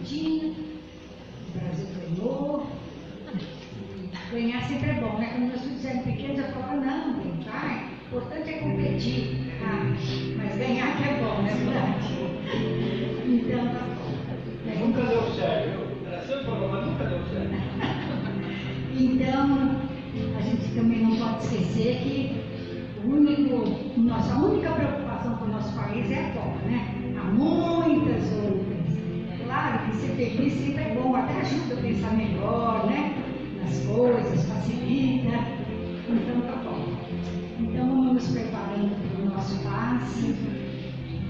tinha, o Brasil ganhou. Ganhar sempre é bom, né? Quando meus filhos eram pequenos, eu falava, não, tá? O importante é competir. Mas ganhar que é bom, né? Então, tá bom. Nunca deu certo. Ela sempre falou, mas nunca deu certo. Então, a gente também não pode esquecer que nossa única preocupação com o nosso país é a Copa, né? Há muitas outras. Claro que ser feliz sempre é bom, até ajuda a pensar melhor, né? Nas coisas, facilita. Então, tá bom. Então, vamos nos preparando para o nosso passe,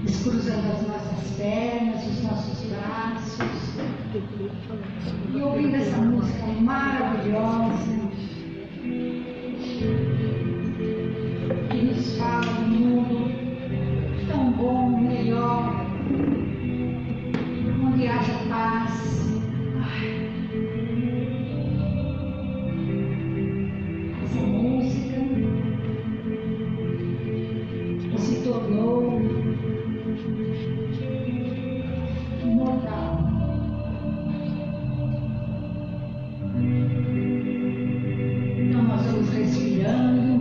descruzando as nossas pernas, os nossos braços, e ouvindo essa música maravilhosa, que nos fala de um mundo tão bom, melhor, onde haja paz. Essa música se tornou imortal. Então nós vamos respirando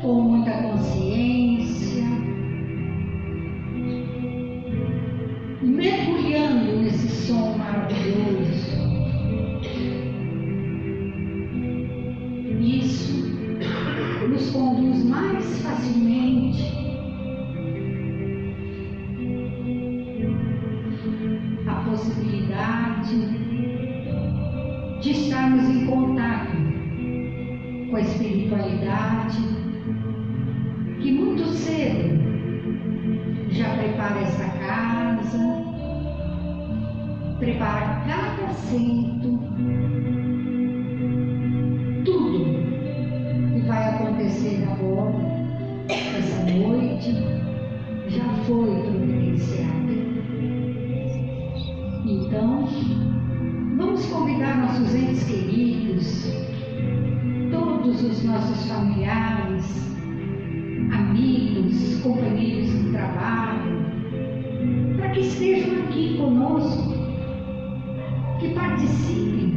com muita consciência, mergulhando nesse som maravilhoso. Isso nos conduz mais facilmente à possibilidade de estarmos em contato com a espiritualidade, que muito cedo já prepara esta casa, prepara cada assento, tudo que vai acontecer agora, essa noite, já foi providenciado. Então, vamos convidar nossos entes queridos, todos os nossos familiares, amigos, companheiros de trabalho, para que estejam aqui conosco, que participem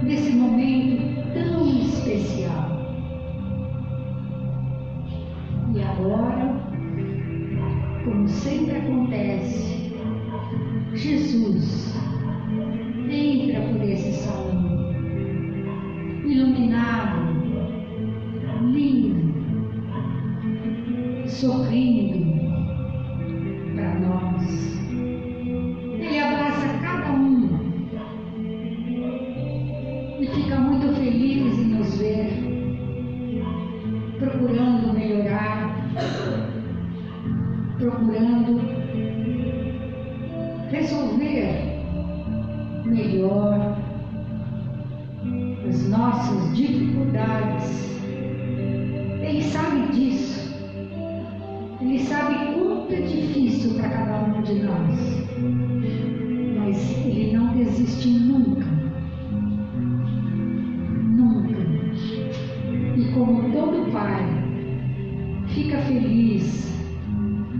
desse momento tão especial. E agora, como sempre acontece, Jesus entra por esse salão, iluminado, lindo, sorrindo para nós. Ele abraça cada um e fica muito feliz em nos ver, procurando melhorar, procurando resolver melhor as nossas dificuldades. Ele sabe disso. Ele sabe quanto é difícil para cada um de nós. Mas Ele não desiste nunca. Nunca. E como todo pai, fica feliz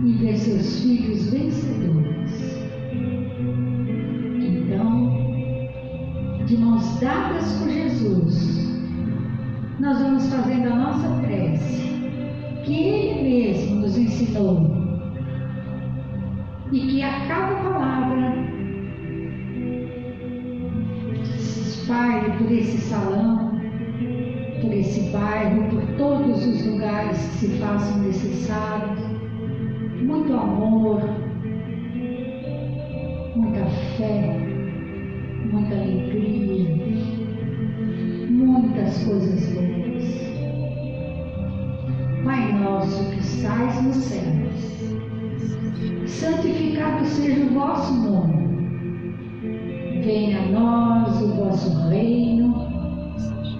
em ver seus filhos vencedores. Então, de mãos dadas com Jesus, nós vamos fazendo a nossa prece, que Ele mesmo nos ensinou, e que a cada palavra se espalhe por esse salão, por esse bairro, por todos os lugares que se façam necessários. Muito amor, muita fé, muita alegria, muitas coisas boas. Pai nosso que estais nos céus, santificado seja o vosso nome. Venha a nós o vosso reino,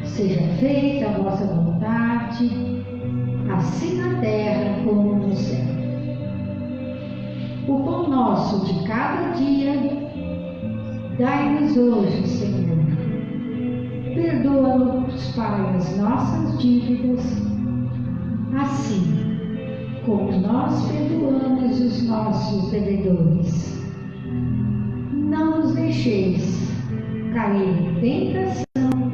seja feita a vossa vontade, assim na terra como no céu. O pão nosso de cada dia, dai-nos hoje, Senhor. Perdoa-nos, Pai, as nossas dívidas, assim como nós perdoamos os nossos devedores. Não nos deixeis cair em tentação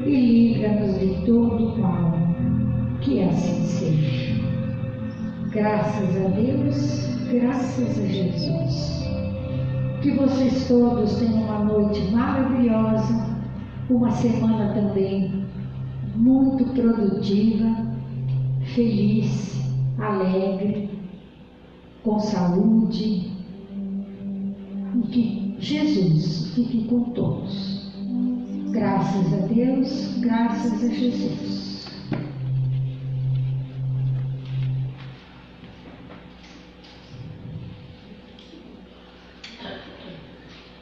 e livra-nos de todo mal. Que assim seja. Graças a Deus, graças a Jesus. Que vocês todos tenham uma noite maravilhosa, uma semana também muito produtiva, feliz, alegre, com saúde, e que Jesus fique com todos. Graças a Deus, graças a Jesus.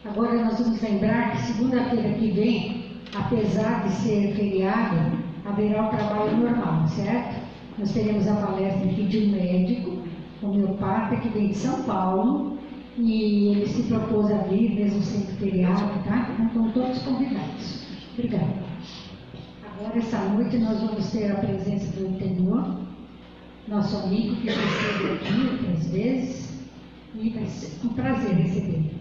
Agora nós vamos lembrar que segunda-feira que vem, apesar de ser feriado, haverá o trabalho normal, certo? Nós teremos a palestra aqui de um médico, homeopata, que vem de São Paulo, e ele se propôs a vir, mesmo sendo feriado, tá? Então estão todos convidados. Obrigada. Agora, essa noite, nós vamos ter a presença do Tenor, nosso amigo que recebeu aqui outras vezes, e vai ser um prazer recebê-lo.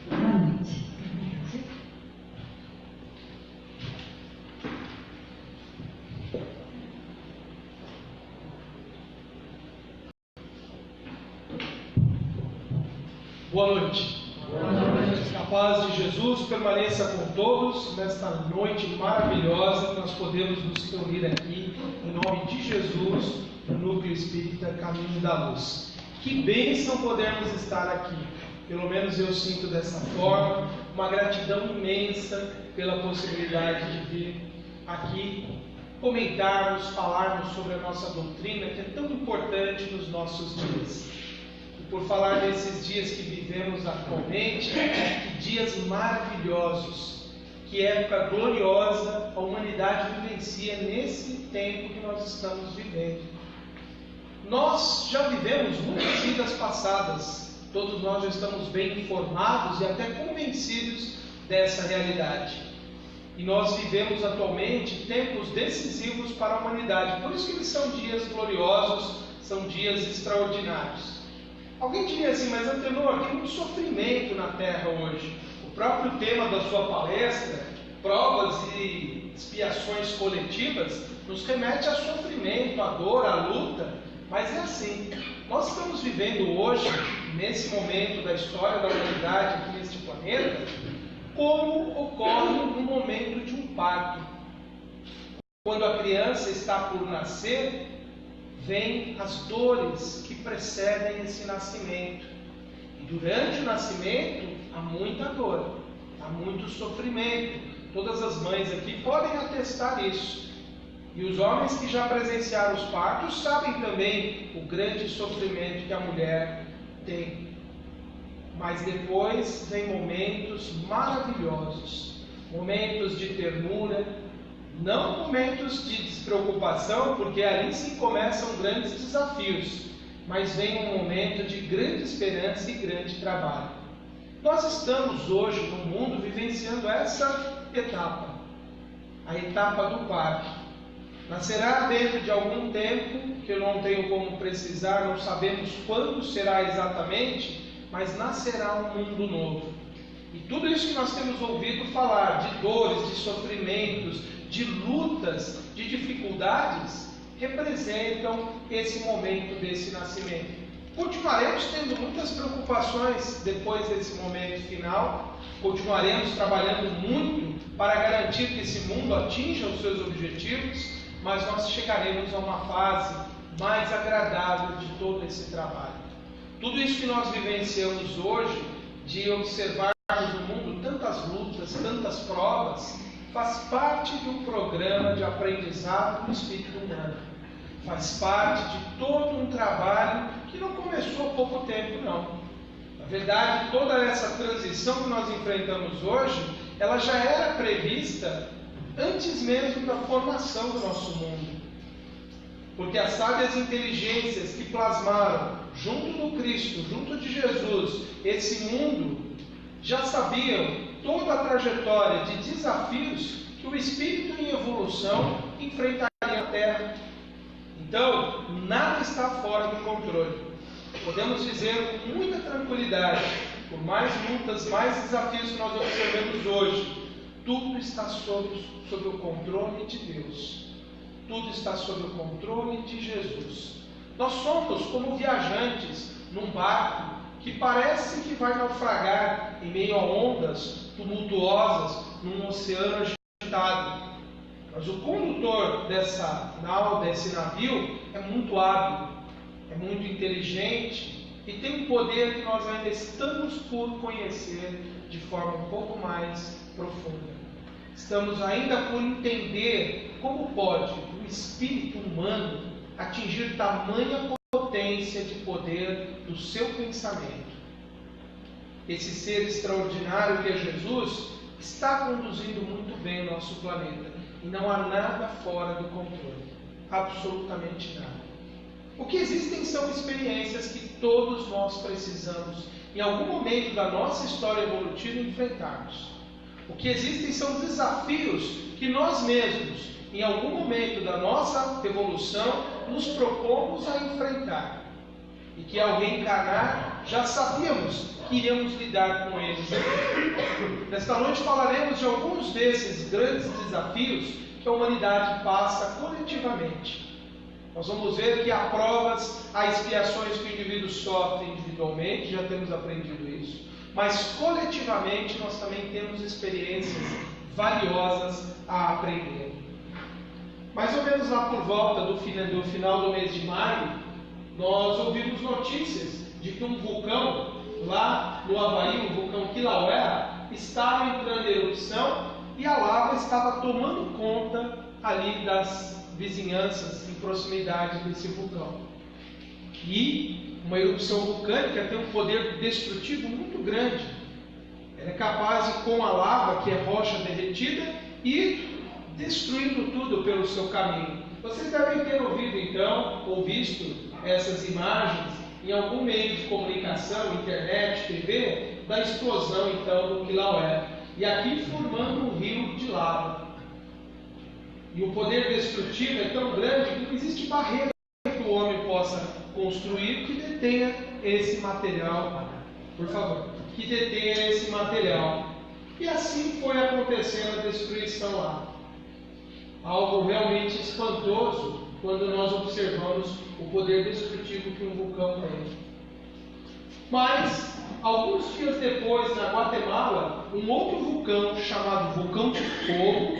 Boa noite. Boa noite. Boa noite. Que a paz de Jesus permaneça com todos nesta noite maravilhosa que nós podemos nos reunir aqui, em nome de Jesus, no Núcleo Espírita Caminho da Luz. Que bênção podermos estar aqui. Pelo menos eu sinto dessa forma, uma gratidão imensa pela possibilidade de vir aqui comentarmos, falarmos sobre a nossa doutrina, que é tão importante nos nossos dias. E por falar desses dias que vivemos atualmente, que dias maravilhosos, que época gloriosa a humanidade vivencia nesse tempo que nós estamos vivendo. Nós já vivemos muitas vidas passadas. Todos nós já estamos bem informados e até convencidos dessa realidade. E nós vivemos atualmente tempos decisivos para a humanidade. Por isso que eles são dias gloriosos, são dias extraordinários. Alguém diria assim, mas Antenor, tem muito sofrimento na Terra hoje. O próprio tema da sua palestra, provas e expiações coletivas, nos remete a sofrimento, a dor, a luta. Mas é assim, nós estamos vivendo hoje, nesse momento da história da humanidade aqui neste planeta, como ocorre no momento de um parto. Quando a criança está por nascer, vêm as dores que precedem esse nascimento. E durante o nascimento, há muita dor, há muito sofrimento. Todas as mães aqui podem atestar isso. E os homens que já presenciaram os partos sabem também o grande sofrimento que a mulher tem. Mas depois vem momentos maravilhosos, momentos de ternura, não momentos de despreocupação, porque ali sim começam grandes desafios, mas vem um momento de grande esperança e grande trabalho. Nós estamos hoje no mundo vivenciando essa etapa, a etapa do parto. Nascerá dentro de algum tempo, que eu não tenho como precisar, não sabemos quando será exatamente, mas nascerá um mundo novo. E tudo isso que nós temos ouvido falar, de dores, de sofrimentos, de lutas, de dificuldades, representam esse momento desse nascimento. Continuaremos tendo muitas preocupações depois desse momento final, continuaremos trabalhando muito para garantir que esse mundo atinja os seus objetivos, mas nós chegaremos a uma fase mais agradável de todo esse trabalho. Tudo isso que nós vivenciamos hoje, de observarmos no mundo tantas lutas, tantas provas, faz parte de um programa de aprendizado do espírito humano. Faz parte de todo um trabalho que não começou há pouco tempo, não. Na verdade, toda essa transição que nós enfrentamos hoje, ela já era prevista antes mesmo da formação do nosso mundo. Porque as sábias inteligências que plasmaram, junto do Cristo, junto de Jesus, esse mundo, já sabiam toda a trajetória de desafios que o espírito em evolução enfrentaria na Terra. Então, nada está fora do controle. Podemos dizer com muita tranquilidade, por mais lutas, mais desafios que nós observamos hoje, tudo está sob o controle de Deus. Tudo está sob o controle de Jesus. Nós somos como viajantes num barco que parece que vai naufragar em meio a ondas tumultuosas num oceano agitado. Mas o condutor dessa nau, desse navio, é muito hábil, é muito inteligente e tem um poder que nós ainda estamos por conhecer de forma um pouco mais profunda. Estamos ainda por entender como pode o espírito humano atingir tamanha potência de poder do seu pensamento. Esse ser extraordinário que é Jesus está conduzindo muito bem o nosso planeta e não há nada fora do controle, absolutamente nada. O que existem são experiências que todos nós precisamos, em algum momento da nossa história evolutiva, enfrentarmos. O que existem são desafios que nós mesmos, em algum momento da nossa evolução, nos propomos a enfrentar. E que ao reencarnar, já sabíamos que iríamos lidar com eles. Nesta noite falaremos de alguns desses grandes desafios que a humanidade passa coletivamente. Nós vamos ver que há provas, há expiações que o indivíduo sofre individualmente, já temos aprendido isso. Mas coletivamente nós também temos experiências valiosas a aprender. Mais ou menos lá por volta do final do mês de maio, nós ouvimos notícias de que um vulcão lá no Havaí, o vulcão Kilauea, estava entrando em erupção e a lava estava tomando conta ali das vizinhanças em proximidade desse vulcão. E uma erupção vulcânica tem um poder destrutivo muito grande. Ela é capaz de, com a lava, que é rocha derretida, ir destruindo tudo pelo seu caminho. Vocês devem ter ouvido então, ou visto essas imagens em algum meio de comunicação, internet, TV, da explosão então do Kilauea. E aqui formando um rio de lava. E o poder destrutivo é tão grande que não existe barreira que o homem possa construir que detenha esse material. Por favor, que detenha esse material. E assim foi acontecendo a destruição lá. Algo realmente espantoso quando nós observamos o poder destrutivo que um vulcão tem. Mas, alguns dias depois, na Guatemala, um outro vulcão, chamado Vulcão de Fogo,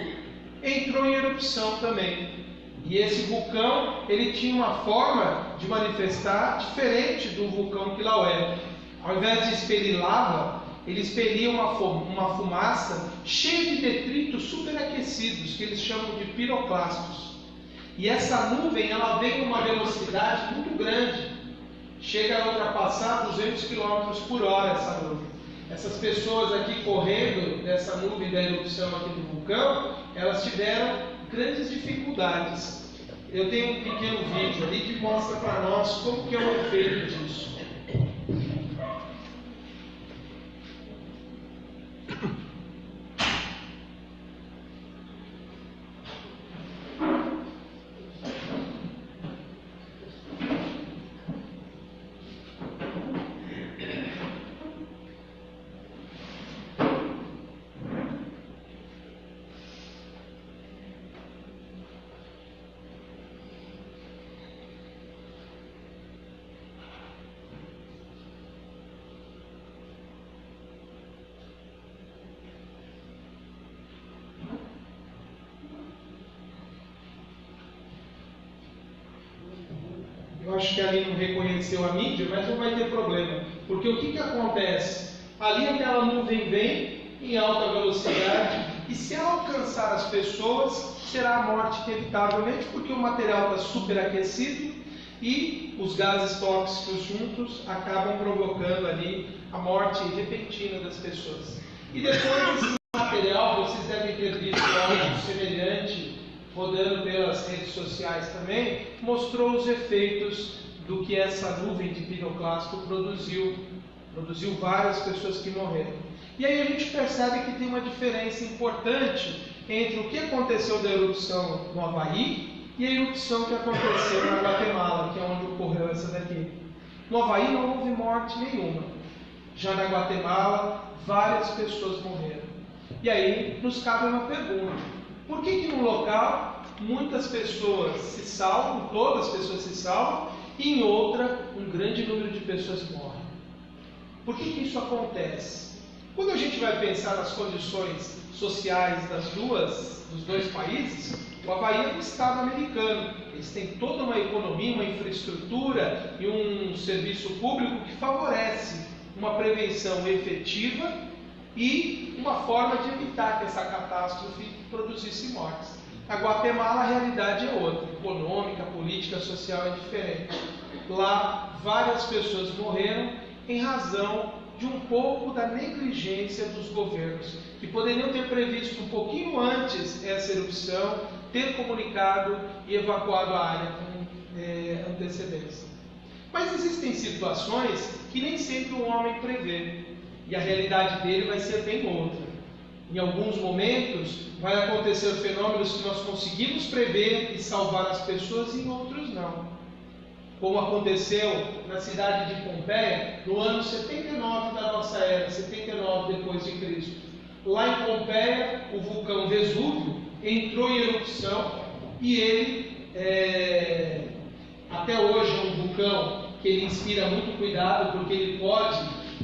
entrou em erupção também. E esse vulcão, ele tinha uma forma de manifestar diferente do vulcão Kilauea. Ao invés de expelir lava, ele expelia uma fumaça cheia de detritos superaquecidos, que eles chamam de piroclastos. E essa nuvem, ela vem com uma velocidade muito grande. Chega a ultrapassar 200 km por hora essa nuvem. Essas pessoas aqui correndo dessa nuvem da erupção aqui do vulcão, elas tiveram grandes dificuldades. Eu tenho um pequeno vídeo ali que mostra para nós como que é o efeito disso. Eu acho que ali não reconheceu a mídia, mas não vai ter problema. Porque o que acontece? Ali aquela nuvem vem em alta velocidade e se ela alcançar as pessoas, será a morte inevitavelmente, porque o material está superaquecido e os gases tóxicos juntos acabam provocando ali a morte repentina das pessoas. E depois desse material, vocês devem ter visto algo semelhante rodando pelas redes sociais também, mostrou os efeitos do que essa nuvem de piroclasto produziu várias pessoas que morreram. E aí a gente percebe que tem uma diferença importante entre o que aconteceu da erupção no Havaí e a erupção que aconteceu na Guatemala, que é onde ocorreu essa daqui. No Havaí não houve morte nenhuma. Já na Guatemala, várias pessoas morreram. E aí nos cabe uma pergunta: por que num local muitas pessoas se salvam, todas as pessoas se salvam, e em outra um grande número de pessoas morrem? Por que isso acontece? Quando a gente vai pensar nas condições sociais dos dois países, o Havaí é um estado americano. Eles têm toda uma economia, uma infraestrutura e um serviço público que favorece uma prevenção efetiva e uma forma de evitar que essa catástrofe produzisse mortes. Na Guatemala a realidade é outra, econômica, política, social é diferente. Lá várias pessoas morreram em razão de um pouco da negligência dos governos, que poderiam ter previsto um pouquinho antes essa erupção, ter comunicado e evacuado a área com antecedência. Mas existem situações que nem sempre o homem prevê, e a realidade dele vai ser bem outra. Em alguns momentos vai acontecer fenômenos que nós conseguimos prever e salvar as pessoas, e em outros não. Como aconteceu na cidade de Pompeia, no ano 79 da nossa era, 79 depois de Cristo. Lá em Pompeia, o vulcão Vesúvio entrou em erupção e ele, até hoje, é um vulcão que ele inspira muito cuidado, porque ele pode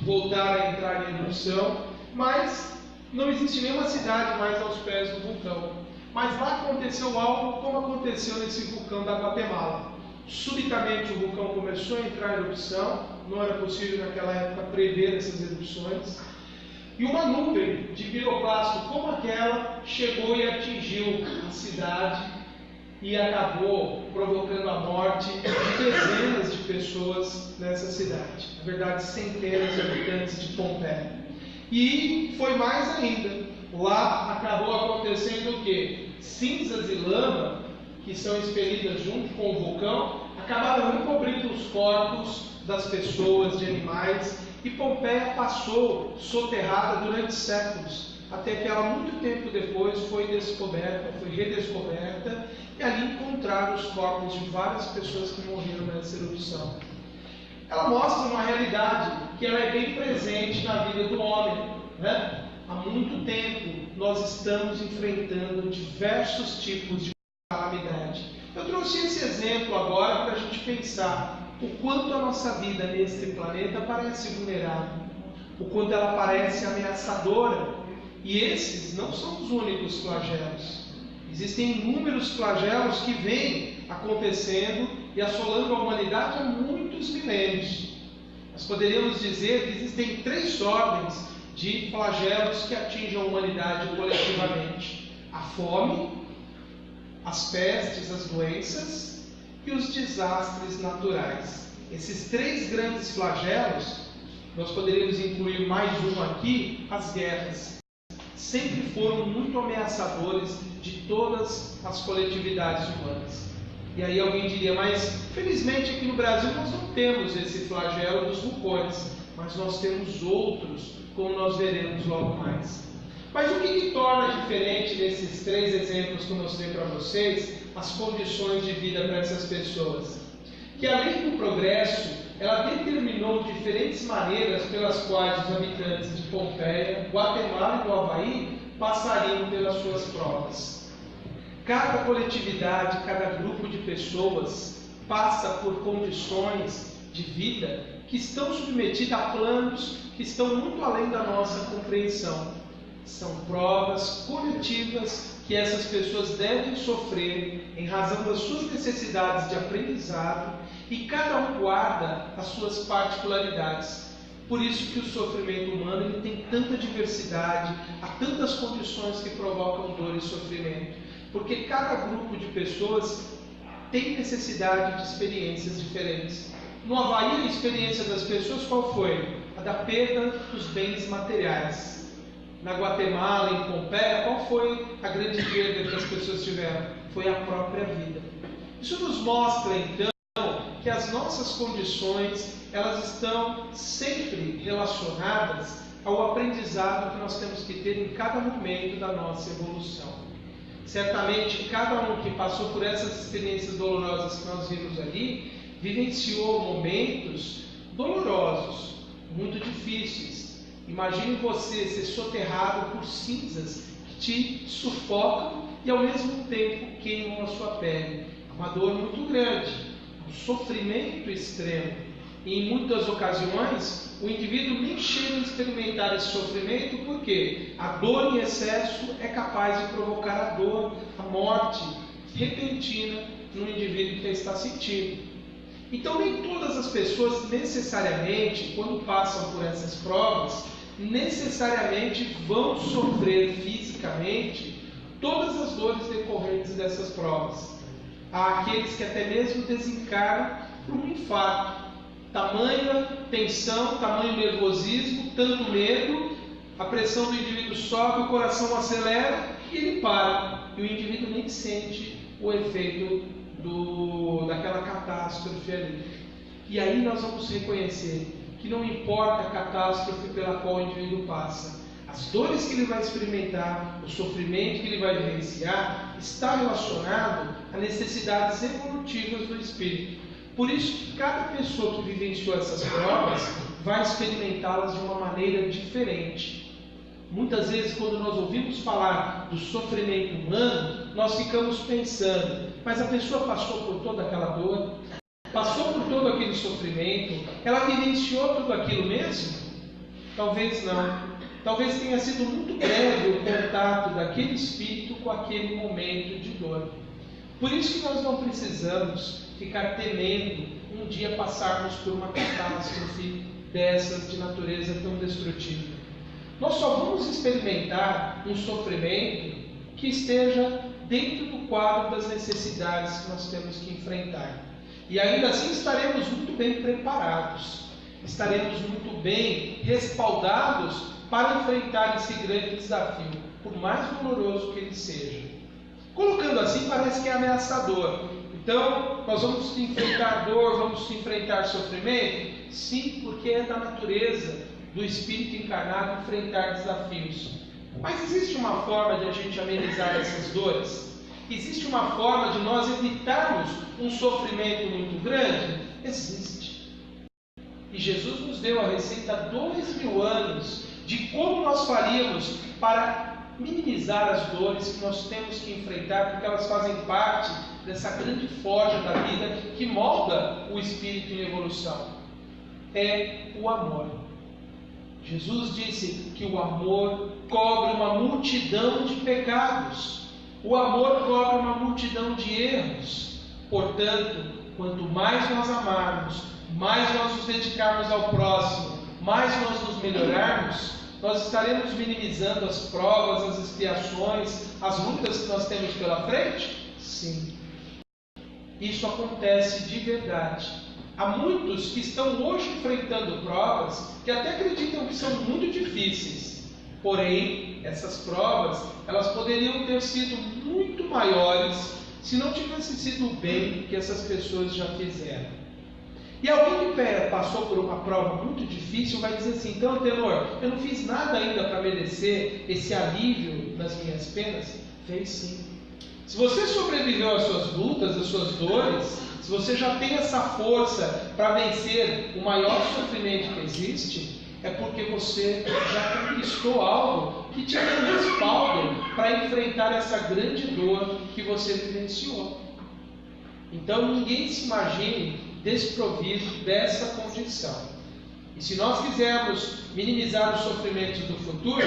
voltar a entrar em erupção, mas não existe nenhuma cidade mais aos pés do vulcão. Mas lá aconteceu algo como aconteceu nesse vulcão da Guatemala. Subitamente o vulcão começou a entrar em erupção, não era possível naquela época prever essas erupções, e uma nuvem de piroplasto como aquela chegou e atingiu a cidade e acabou provocando a morte de dezenas de pessoas nessa cidade. Na verdade, centenas de habitantes de Pompeia. E foi mais ainda. Lá acabou acontecendo o quê? Cinzas e lama, que são expelidas junto com o vulcão, acabaram encobrindo os corpos das pessoas, de animais, e Pompeia passou soterrada durante séculos, até que ela, muito tempo depois, foi descoberta, foi redescoberta, e ali encontraram os corpos de várias pessoas que morreram nessa erupção. Ela mostra uma realidade que ela é bem presente na vida do homem, né? Há muito tempo nós estamos enfrentando diversos tipos de calamidade. Eu trouxe esse exemplo agora para a gente pensar o quanto a nossa vida neste planeta parece vulnerável, o quanto ela parece ameaçadora. E esses não são os únicos flagelos. Existem inúmeros flagelos que vêm acontecendo e assolando a humanidade há muitos milênios. Nós poderíamos dizer que existem 3 ordens de flagelos que atingem a humanidade coletivamente: a fome, as pestes, as doenças e os desastres naturais. Esses 3 grandes flagelos, nós poderíamos incluir mais um aqui: as guerras. Sempre foram muito ameaçadores de todas as coletividades humanas. E aí alguém diria, mas felizmente aqui no Brasil nós não temos esse flagelo dos vulcões, mas nós temos outros, como nós veremos logo mais. Mas o que torna diferente desses 3 exemplos que eu mostrei para vocês as condições de vida para essas pessoas? Que além do progresso, ela determinou diferentes maneiras pelas quais os habitantes de Pompeia, Guatemala e do Havaí passariam pelas suas provas. Cada coletividade, cada grupo de pessoas passa por condições de vida que estão submetidas a planos que estão muito além da nossa compreensão. São provas coletivas que essas pessoas devem sofrer em razão das suas necessidades de aprendizado, e cada um guarda as suas particularidades. Por isso que o sofrimento humano ele tem tanta diversidade, há tantas condições que provocam dor e sofrimento, porque cada grupo de pessoas tem necessidade de experiências diferentes. No Havaí, a experiência das pessoas qual foi? A da perda dos bens materiais. Na Guatemala, em Pompeia, qual foi a grande perda que as pessoas tiveram? Foi a própria vida. Isso nos mostra, então, que as nossas condições, elas estão sempre relacionadas ao aprendizado que nós temos que ter em cada momento da nossa evolução. Certamente, cada um que passou por essas experiências dolorosas que nós vimos ali, vivenciou momentos dolorosos, muito difíceis. Imagine você ser soterrado por cinzas que te sufocam e ao mesmo tempo queimam a sua pele. É uma dor muito grande, um sofrimento extremo. E em muitas ocasiões, o indivíduo nem chega a experimentar esse sofrimento, porque a dor em excesso é capaz de provocar a dor, a morte repentina no indivíduo que está sentindo. Então, nem todas as pessoas necessariamente, quando passam por essas provas, necessariamente vão sofrer fisicamente todas as dores decorrentes dessas provas. Há aqueles que até mesmo desencarnam por um infarto. Tamanha tensão, tamanho nervosismo, tanto medo, a pressão do indivíduo sobe, o coração acelera e ele para. E o indivíduo nem sente o efeito daquela catástrofe ali. E aí nós vamos reconhecer que não importa a catástrofe pela qual o indivíduo passa, as dores que ele vai experimentar, o sofrimento que ele vai vivenciar, está relacionado a necessidades evolutivas do espírito. Por isso que cada pessoa que vivenciou essas provas vai experimentá-las de uma maneira diferente. Muitas vezes, quando nós ouvimos falar do sofrimento humano, nós ficamos pensando, mas a pessoa passou por toda aquela dor, passou por todo aquele sofrimento, ela vivenciou tudo aquilo mesmo? Talvez não. Talvez tenha sido muito breve o contato daquele espírito com aquele momento de dor. Por isso que nós não precisamos ficar temendo um dia passarmos por uma catástrofe dessas de natureza tão destrutiva. Nós só vamos experimentar um sofrimento que esteja dentro do quadro das necessidades que nós temos que enfrentar. E ainda assim estaremos muito bem preparados, estaremos muito bem respaldados para enfrentar esse grande desafio, por mais doloroso que ele seja. Colocando assim, parece que é ameaçador. Então, nós vamos enfrentar dor, vamos enfrentar sofrimento? Sim, porque é da natureza do espírito encarnado enfrentar desafios. Mas existe uma forma de a gente amenizar essas dores? Existe uma forma de nós evitarmos um sofrimento muito grande? Existe. E Jesus nos deu a receita há 2000 anos de como nós faríamos para minimizar as dores que nós temos que enfrentar, porque elas fazem parte dessa grande forja da vida que molda o espírito em evolução. É o amor. Jesus disse que o amor cobre uma multidão de pecados. O amor cobre uma multidão de erros. Portanto, quanto mais nós amarmos, mais nós nos dedicarmos ao próximo, mais nós nos melhorarmos, nós estaremos minimizando as provas, as expiações, as lutas que nós temos pela frente? Sim. Isso acontece de verdade. Há muitos que estão hoje enfrentando provas que até acreditam que são muito difíceis. Porém, essas provas, elas poderiam ter sido muito maiores se não tivesse sido o bem que essas pessoas já fizeram. E alguém que passou por uma prova muito difícil vai dizer assim: então, Tenor, eu não fiz nada ainda para merecer esse alívio das minhas penas? Fez sim. Se você sobreviveu às suas lutas, às suas dores, se você já tem essa força para vencer o maior sofrimento que existe, é porque você já conquistou algo que te dá um respaldo para enfrentar essa grande dor que você vivenciou. Então, ninguém se imagine desprovido dessa condição. E se nós quisermos minimizar os sofrimentos do futuro,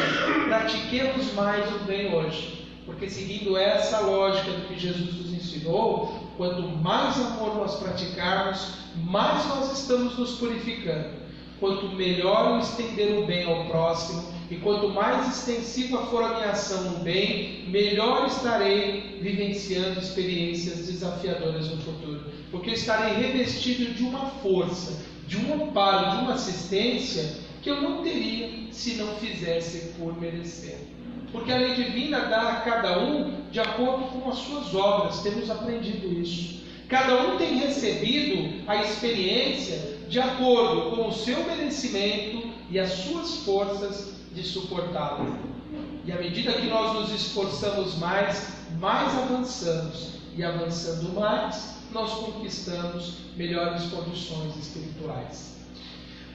pratiquemos mais o bem hoje. Porque seguindo essa lógica do que Jesus nos ensinou, quanto mais amor nós praticarmos, mais nós estamos nos purificando. Quanto melhor eu estender o bem ao próximo, e quanto mais extensiva for a minha ação no bem, melhor estarei vivenciando experiências desafiadoras no futuro. Porque eu estarei revestido de uma força, de um amparo, de uma assistência que eu não teria se não fizesse por merecer. Porque a lei divina dá a cada um de acordo com as suas obras, temos aprendido isso. Cada um tem recebido a experiência de acordo com o seu merecimento e as suas forças de suportá-la. E à medida que nós nos esforçamos mais, mais avançamos. E avançando mais, nós conquistamos melhores condições espirituais.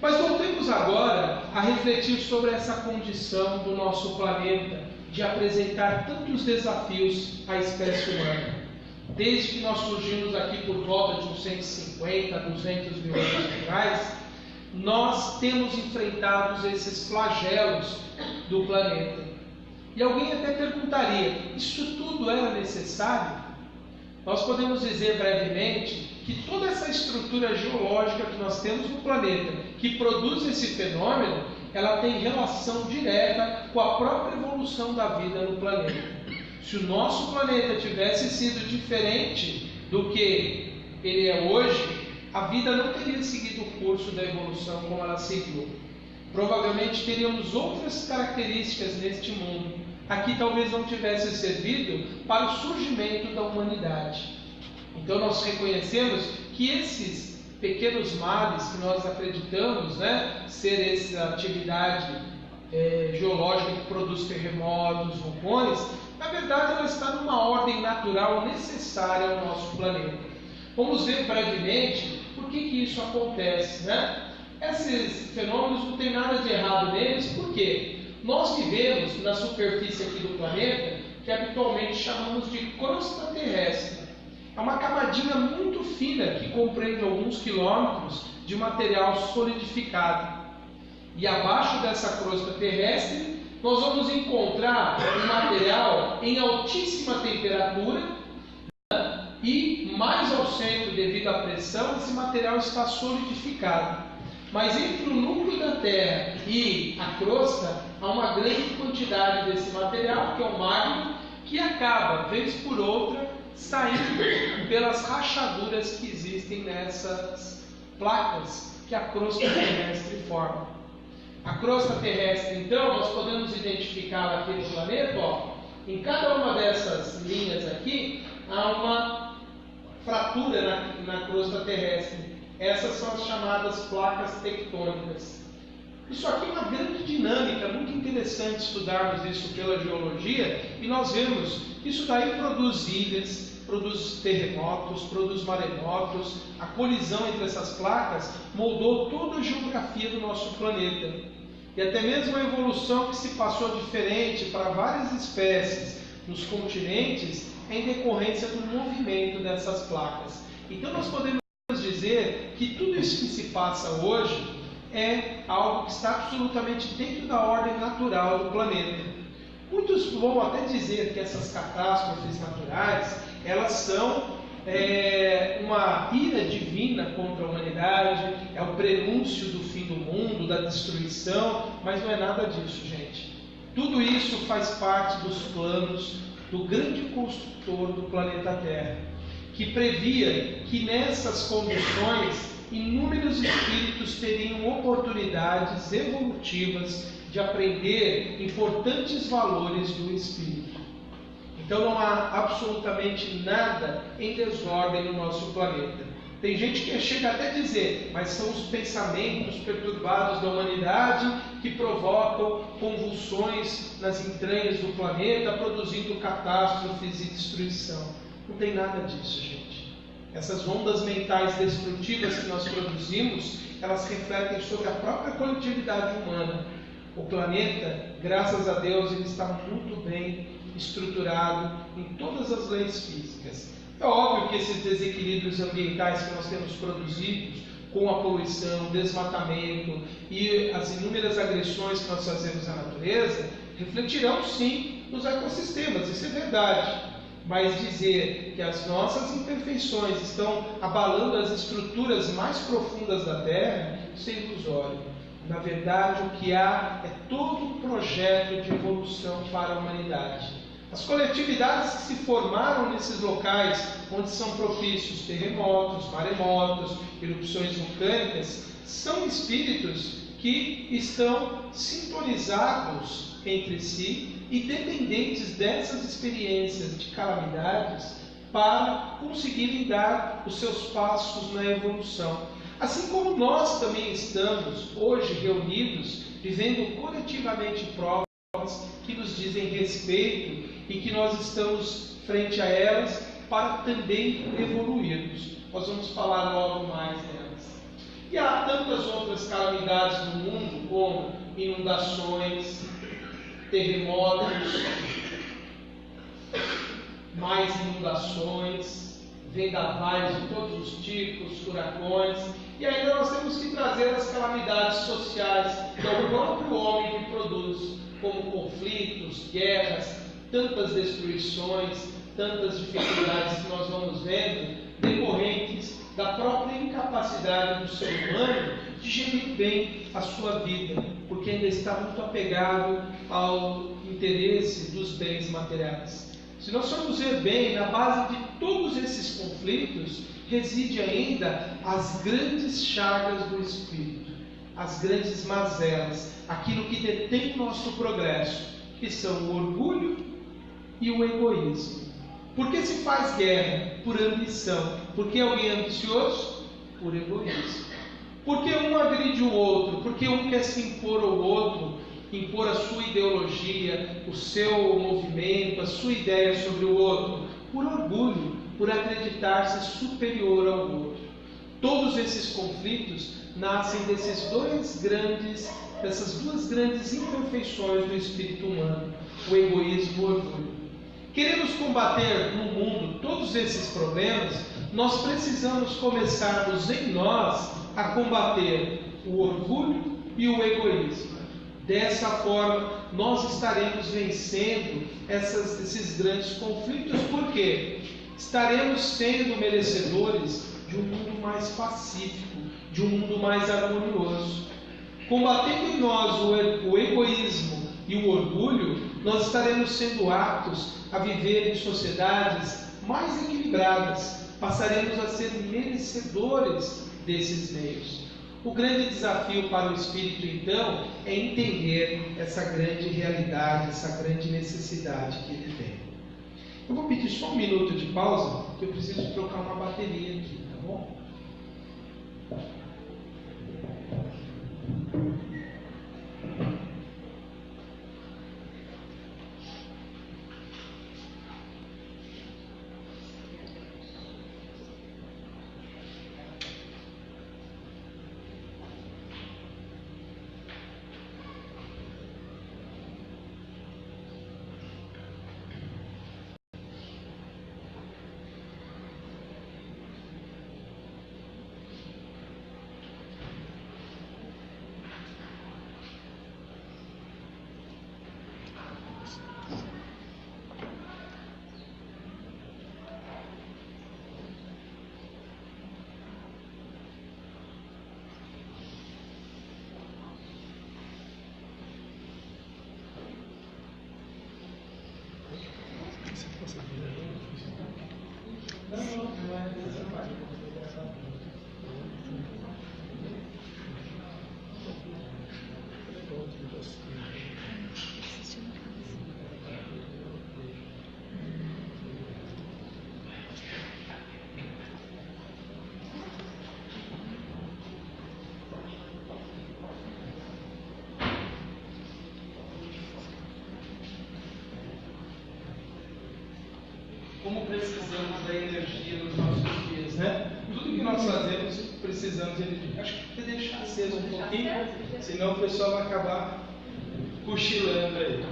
Mas voltemos agora a refletir sobre essa condição do nosso planeta, de apresentar tantos desafios à espécie humana. Desde que nós surgimos aqui por volta de uns 150, 200 mil anos atrás, nós temos enfrentado esses flagelos do planeta. E alguém até perguntaria, isso tudo era necessário? Nós podemos dizer brevemente que toda essa estrutura geológica que nós temos no planeta, que produz esse fenômeno, ela tem relação direta com a própria evolução da vida no planeta. Se o nosso planeta tivesse sido diferente do que ele é hoje, a vida não teria seguido o curso da evolução como ela seguiu. Provavelmente teríamos outras características neste mundo, aqui talvez não tivesse servido para o surgimento da humanidade. Então nós reconhecemos que esses pequenos males que nós acreditamos, ser essa atividade geológica que produz terremotos, vulcões, na verdade ela está numa ordem natural necessária ao nosso planeta. Vamos ver brevemente por que isso acontece, Esses fenômenos não tem nada de errado neles, por quê? Nós vivemos na superfície aqui do planeta que habitualmente chamamos de crosta terrestre. É uma camadinha muito fina que compreende alguns quilômetros de material solidificado. E abaixo dessa crosta terrestre nós vamos encontrar um material em altíssima temperatura e mais ao centro, devido à pressão, esse material está solidificado. Mas entre o núcleo da Terra e a crosta, há uma grande quantidade desse material, que é o magma, que acaba, vez por outra, saindo pelas rachaduras que existem nessas placas que a crosta terrestre forma. A crosta terrestre, então, nós podemos identificá-la aqui no planeta, em cada uma dessas linhas aqui, há uma fratura na crosta terrestre. Essas são as chamadas placas tectônicas. Isso aqui é uma grande dinâmica, muito interessante estudarmos isso pela geologia, e nós vemos que isso daí produz ilhas, produz terremotos, produz maremotos. A colisão entre essas placas moldou toda a geografia do nosso planeta. E até mesmo a evolução que se passou diferente para várias espécies nos continentes é em decorrência do movimento dessas placas. Então nós podemos dizer que tudo isso que se passa hoje é algo que está absolutamente dentro da ordem natural do planeta. Muitos vão até dizer que essas catástrofes naturais, elas são uma ira divina contra a humanidade, é o prenúncio do fim do mundo, da destruição, mas não é nada disso, gente. Tudo isso faz parte dos planos do grande construtor do planeta Terra, que previa que nessas condições inúmeros espíritos teriam oportunidades evolutivas de aprender importantes valores do espírito. Então não há absolutamente nada em desordem no nosso planeta. Tem gente que chega até a dizer, mas são os pensamentos perturbados da humanidade que provocam convulsões nas entranhas do planeta, produzindo catástrofes e destruição. Não tem nada disso, gente. Essas ondas mentais destrutivas que nós produzimos, elas refletem sobre a própria coletividade humana. O planeta, graças a Deus, ele está muito bem estruturado em todas as leis físicas. É óbvio que esses desequilíbrios ambientais que nós temos produzidos, com a poluição, o desmatamento e as inúmeras agressões que nós fazemos à natureza, refletirão sim nos ecossistemas, isso é verdade. Mas dizer que as nossas imperfeições estão abalando as estruturas mais profundas da Terra, isso é ilusório. Na verdade, o que há é todo um projeto de evolução para a humanidade. As coletividades que se formaram nesses locais, onde são propícios terremotos, maremotos, erupções vulcânicas, são espíritos que estão sintonizados entre si e dependentes dessas experiências de calamidades para conseguirem dar os seus passos na evolução. Assim como nós também estamos hoje reunidos, vivendo coletivamente provas que nos dizem respeito e que nós estamos frente a elas para também evoluirmos. Nós vamos falar logo mais delas. E há tantas outras calamidades no mundo, como inundações, terremotos, mais inundações, vendavais de todos os tipos, furacões, e ainda nós temos que trazer as calamidades sociais que é o próprio homem que produz, como conflitos, guerras, tantas destruições, tantas dificuldades que nós vamos vendo, decorrentes da própria incapacidade do ser humano de gerir bem a sua vida, porque ainda está muito apegado ao interesse dos bens materiais. Se nós formos ver bem, na base de todos esses conflitos reside ainda as grandes chagas do espírito, as grandes mazelas, aquilo que detém o nosso progresso, que são o orgulho e o egoísmo. Por que se faz guerra? Por ambição. Por que alguém é ambicioso? Por egoísmo. Por que um agride o outro? Porque um quer se impor ao outro, impor a sua ideologia, o seu movimento, a sua ideia sobre o outro, por orgulho, por acreditar-se superior ao outro. Todos esses conflitos nascem dessas duas grandes imperfeições do espírito humano, o egoísmo e o orgulho. Queremos combater no mundo todos esses problemas, nós precisamos começarmos em nós a combater o orgulho e o egoísmo. Dessa forma, nós estaremos vencendo esses grandes conflitos, porque estaremos sendo merecedores de um mundo mais pacífico, de um mundo mais harmonioso. Combatendo em nós o egoísmo e o orgulho, nós estaremos sendo aptos a viver em sociedades mais equilibradas, passaremos a ser merecedores desses meios. O grande desafio para o espírito, então, é entender essa grande realidade, essa grande necessidade que ele tem. Eu vou pedir só um minuto de pausa, porque eu preciso trocar uma bateria aqui, tá bom? Como precisamos da energia nos nossos dias, né? Tudo que nós fazemos, precisamos de energia. Acho que tem que deixar aceso um pouquinho, senão o pessoal vai acabar cochilando aí.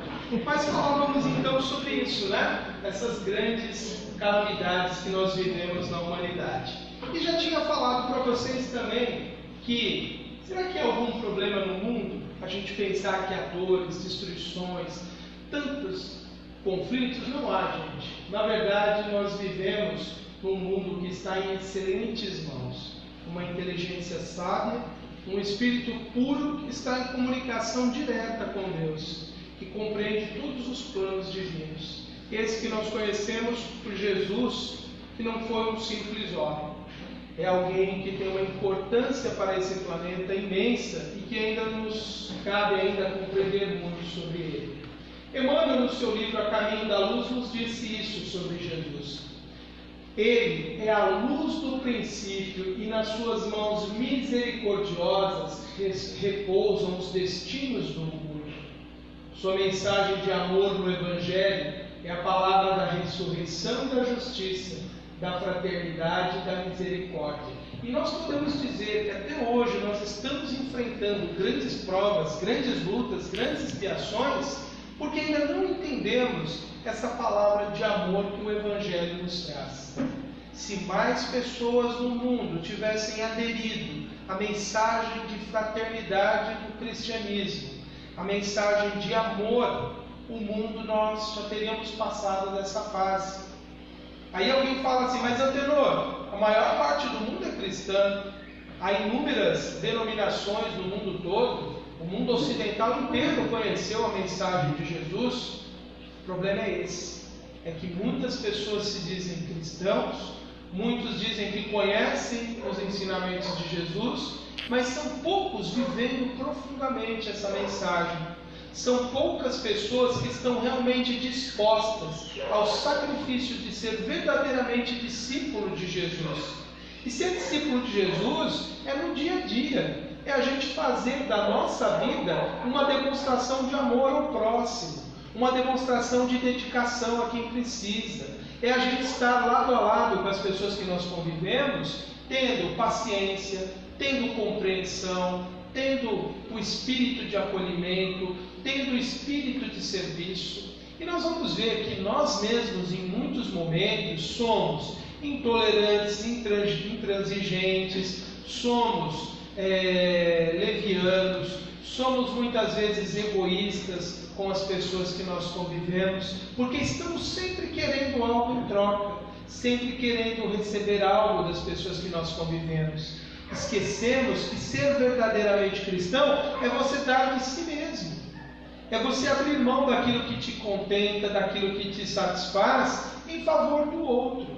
Mas falávamos então sobre isso, né? Essas grandes calamidades que nós vivemos na humanidade. E já tinha falado para vocês também que, será que há algum problema no mundo? A gente pensar que há dores, destruições, tantos conflitos? Não há, gente. Na verdade, nós vivemos num mundo que está em excelentes mãos. Uma inteligência sábia, um espírito puro que está em comunicação direta com Deus, que compreende todos os planos divinos. Esse que nós conhecemos por Jesus, que não foi um simples homem. É alguém que tem uma importância para esse planeta imensa e que ainda nos cabe ainda compreender muito sobre ele. Emmanuel, no seu livro A Caminho da Luz, nos disse isso sobre Jesus. Ele é a luz do princípio e nas suas mãos misericordiosas repousam os destinos do mundo. Sua mensagem de amor no Evangelho é a palavra da ressurreição e da justiça, da fraternidade e da misericórdia. E nós podemos dizer que até hoje nós estamos enfrentando grandes provas, grandes lutas, grandes expiações, porque ainda não entendemos essa palavra de amor que o Evangelho nos traz. Se mais pessoas no mundo tivessem aderido à mensagem de fraternidade do cristianismo, a mensagem de amor, o mundo nós já teríamos passado dessa fase. Aí alguém fala assim, mas Antenor, a maior parte do mundo é cristã, há inúmeras denominações no mundo todo, o mundo ocidental inteiro conheceu a mensagem de Jesus. O problema é esse, é que muitas pessoas se dizem cristãos, muitos dizem que conhecem os ensinamentos de Jesus, mas são poucos vivendo profundamente essa mensagem. São poucas pessoas que estão realmente dispostas ao sacrifício de ser verdadeiramente discípulo de Jesus. E ser discípulo de Jesus é no dia a dia, é a gente fazer da nossa vida uma demonstração de amor ao próximo, uma demonstração de dedicação a quem precisa. É a gente estar lado a lado com as pessoas que nós convivemos, tendo paciência, tendo compreensão, tendo o espírito de acolhimento, tendo o espírito de serviço. E nós vamos ver que nós mesmos, em muitos momentos, somos intolerantes, intransigentes, somos levianos, somos muitas vezes egoístas com as pessoas que nós convivemos, porque estamos sempre querendo algo em troca, sempre querendo receber algo das pessoas que nós convivemos. Esquecemos que ser verdadeiramente cristão é você dar de si mesmo, é você abrir mão daquilo que te contenta, daquilo que te satisfaz, em favor do outro.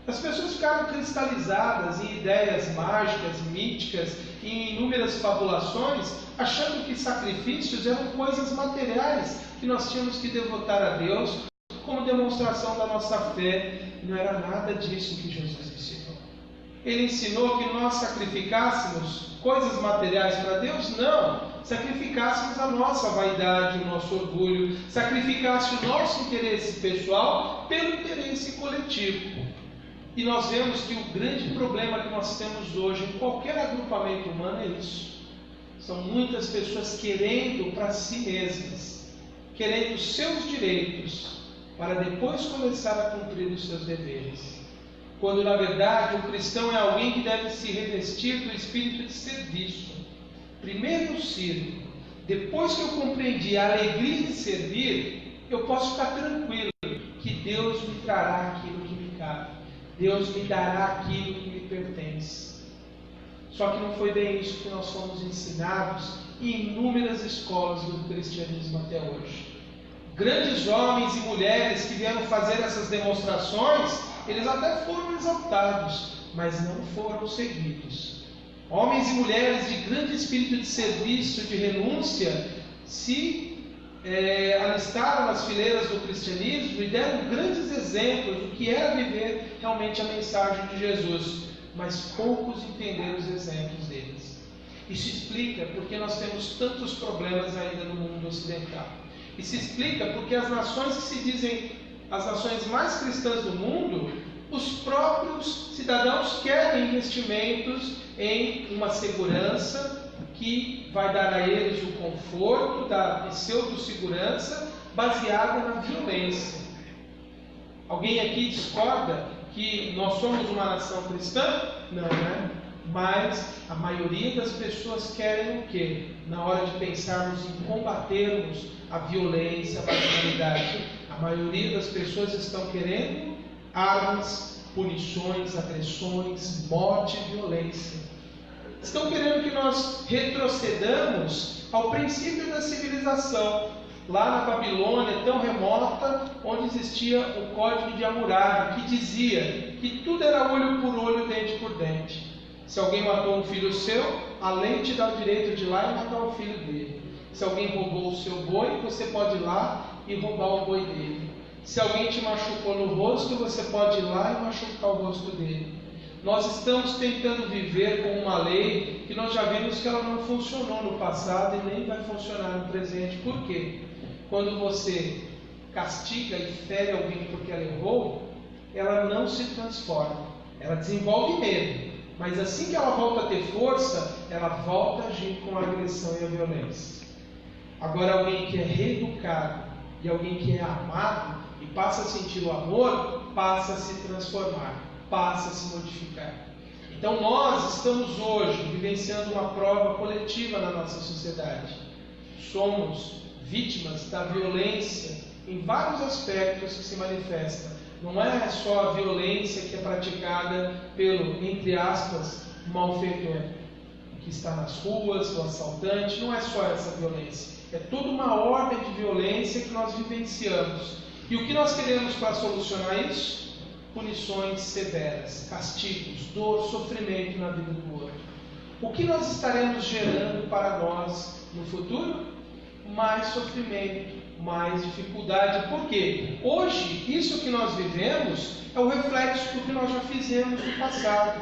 As pessoas ficaram cristalizadas em ideias mágicas, míticas, em inúmeras fabulações, achando que sacrifícios eram coisas materiais que nós tínhamos que devotar a Deus como demonstração da nossa fé. Não era nada disso que Jesus ensinou. Ele ensinou que nós sacrificássemos coisas materiais para Deus? Não. Sacrificássemos a nossa vaidade, o nosso orgulho, sacrificasse o nosso interesse pessoal pelo interesse coletivo. E nós vemos que o grande problema que nós temos hoje em qualquer agrupamento humano é isso. São muitas pessoas querendo para si mesmas, querendo os seus direitos, para depois começar a cumprir os seus deveres. Quando na verdade o cristão é alguém que deve se revestir do espírito de serviço. Primeiro eu sirvo, depois que eu compreendi a alegria de servir, eu posso ficar tranquilo que Deus me trará aquilo que me cabe. Deus me dará aquilo que me pertence. Só que não foi bem isso que nós fomos ensinados em inúmeras escolas do cristianismo até hoje. Grandes homens e mulheres que vieram fazer essas demonstrações, eles até foram exaltados, mas não foram seguidos. Homens e mulheres de grande espírito de serviço, de renúncia, se alistaram nas fileiras do cristianismo e deram grandes exemplos do que era viver realmente a mensagem de Jesus, mas poucos entenderam os exemplos deles. Isso explica porque nós temos tantos problemas ainda no mundo ocidental. Isso explica porque as nações que se dizem as nações mais cristãs do mundo, os próprios cidadãos querem investimentos em uma segurança que vai dar a eles o conforto da pseudo-segurança baseada na violência. Alguém aqui discorda que nós somos uma nação cristã? Não, né? Mas a maioria das pessoas querem o quê? Na hora de pensarmos em combatermos a violência, a marginalidade, a maioria das pessoas estão querendo armas, punições, agressões, morte e violência. Estão querendo que nós retrocedamos ao princípio da civilização, lá na Babilônia, tão remota, onde existia o Código de Hammurabi, que dizia que tudo era olho por olho, dente por dente. Se alguém matou um filho seu, a lei te dá o direito de ir lá e matar o filho dele. Se alguém roubou o seu boi, você pode ir lá e roubar o boi dele. Se alguém te machucou no rosto, você pode ir lá e machucar o rosto dele. Nós estamos tentando viver com uma lei que nós já vimos que ela não funcionou no passado e nem vai funcionar no presente. Por quê? quando você castiga e fere alguém porque ela errou, ela não se transforma. Ela desenvolve medo. Mas assim que ela volta a ter força, ela volta a agir com a agressão e a violência. Agora, alguém que é reeducado e alguém que é amado e passa a sentir o amor, passa a se transformar, passa a se modificar. Então nós estamos hoje vivenciando uma prova coletiva na nossa sociedade. Somos vítimas da violência em vários aspectos que se manifestam. Não é só a violência que é praticada pelo, entre aspas, malfeitor, que está nas ruas, o assaltante. Não é só essa violência. É toda uma ordem de violência que nós vivenciamos. E o que nós queremos para solucionar isso? Punições severas, castigos, dor, sofrimento na vida do outro. O que nós estaremos gerando para nós no futuro? Mais sofrimento, mais dificuldade. Por quê? Hoje, isso que nós vivemos é o reflexo do que nós já fizemos no passado.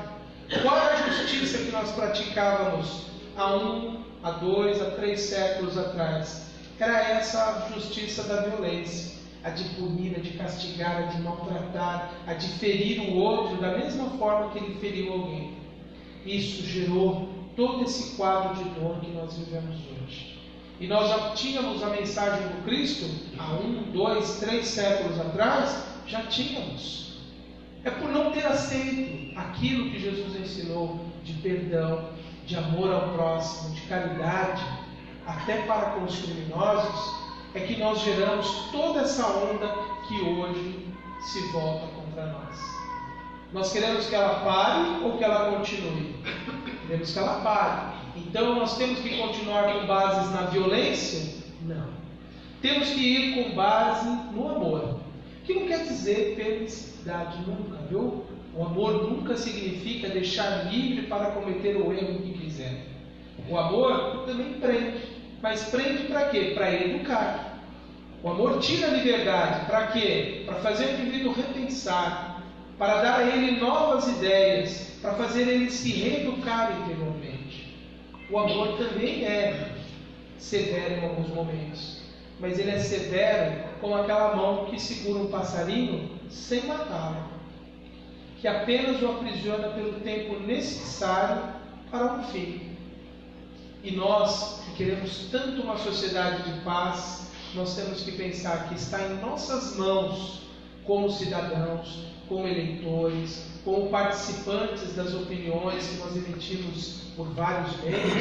Qual era a justiça que nós praticávamos há 1, há 2, há 3 séculos atrás? Era essa a justiça da violência. A de punir, a de castigar, a de maltratar, a de ferir o outro da mesma forma que ele feriu alguém. Isso gerou todo esse quadro de dor que nós vivemos hoje. E nós já tínhamos a mensagem do Cristo há 1, 2, 3 séculos atrás, já tínhamos. É por não ter aceito aquilo que Jesus ensinou de perdão, de amor ao próximo, de caridade, até para com os criminosos, é que nós geramos toda essa onda que hoje se volta contra nós. Nós queremos que ela pare ou que ela continue? Queremos que ela pare. Então nós temos que continuar com bases na violência? Não. Temos que ir com base no amor. Que não quer dizer permissividade nunca, viu? O amor nunca significa deixar livre para cometer o erro que quiser. O amor também prende. Mas prende para quê? Para educar. O amor tira a liberdade. Para quê? Para fazer o indivíduo repensar. Para dar a ele novas ideias. Para fazer ele se reeducar interiormente. O amor também é severo em alguns momentos. Mas ele é severo como aquela mão que segura um passarinho sem matá-lo. Que apenas o aprisiona pelo tempo necessário para um fim. E nós, que queremos tanto uma sociedade de paz, nós temos que pensar que está em nossas mãos, como cidadãos, como eleitores, como participantes das opiniões que nós emitimos por vários meios,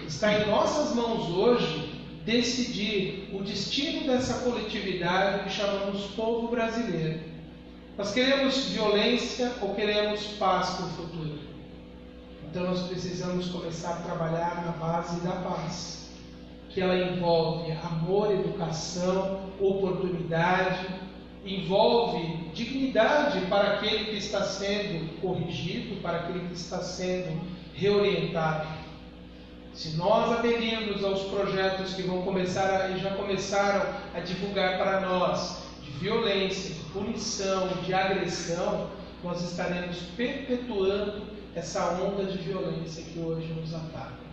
está em nossas mãos hoje decidir o destino dessa coletividade que chamamos povo brasileiro. Nós queremos violência ou queremos paz para o futuro? Então nós precisamos começar a trabalhar na base da paz, que ela envolve amor, educação, oportunidade, envolve dignidade para aquele que está sendo corrigido, para aquele que está sendo reorientado. Se nós aderirmos aos projetos que vão começar e já começaram a divulgar para nós, de violência, de punição, de agressão, nós estaremos perpetuando essa onda de violência que hoje nos ataca.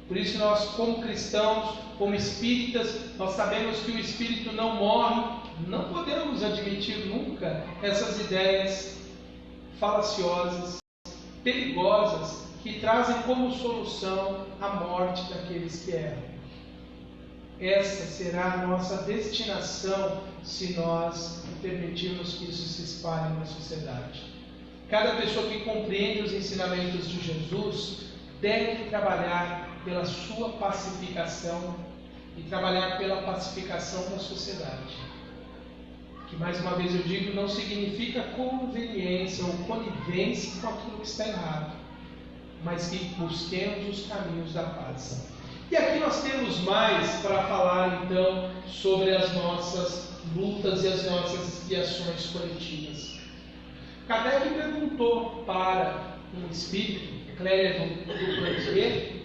Por isso nós, como cristãos, como espíritas, nós sabemos que o espírito não morre, não podemos admitir nunca essas ideias falaciosas, perigosas, que trazem como solução a morte daqueles que erram. Essa será a nossa destinação se nós permitirmos que isso se espalhe na sociedade. Cada pessoa que compreende os ensinamentos de Jesus deve trabalhar pela sua pacificação e trabalhar pela pacificação da sociedade. Que, mais uma vez eu digo, não significa conveniência ou conivência com aquilo que está errado, mas que busquemos os caminhos da paz. E aqui nós temos mais para falar então sobre as nossas lutas e as nossas expiações coletivas. Kardec perguntou para um espírito, Clérego do Plantier,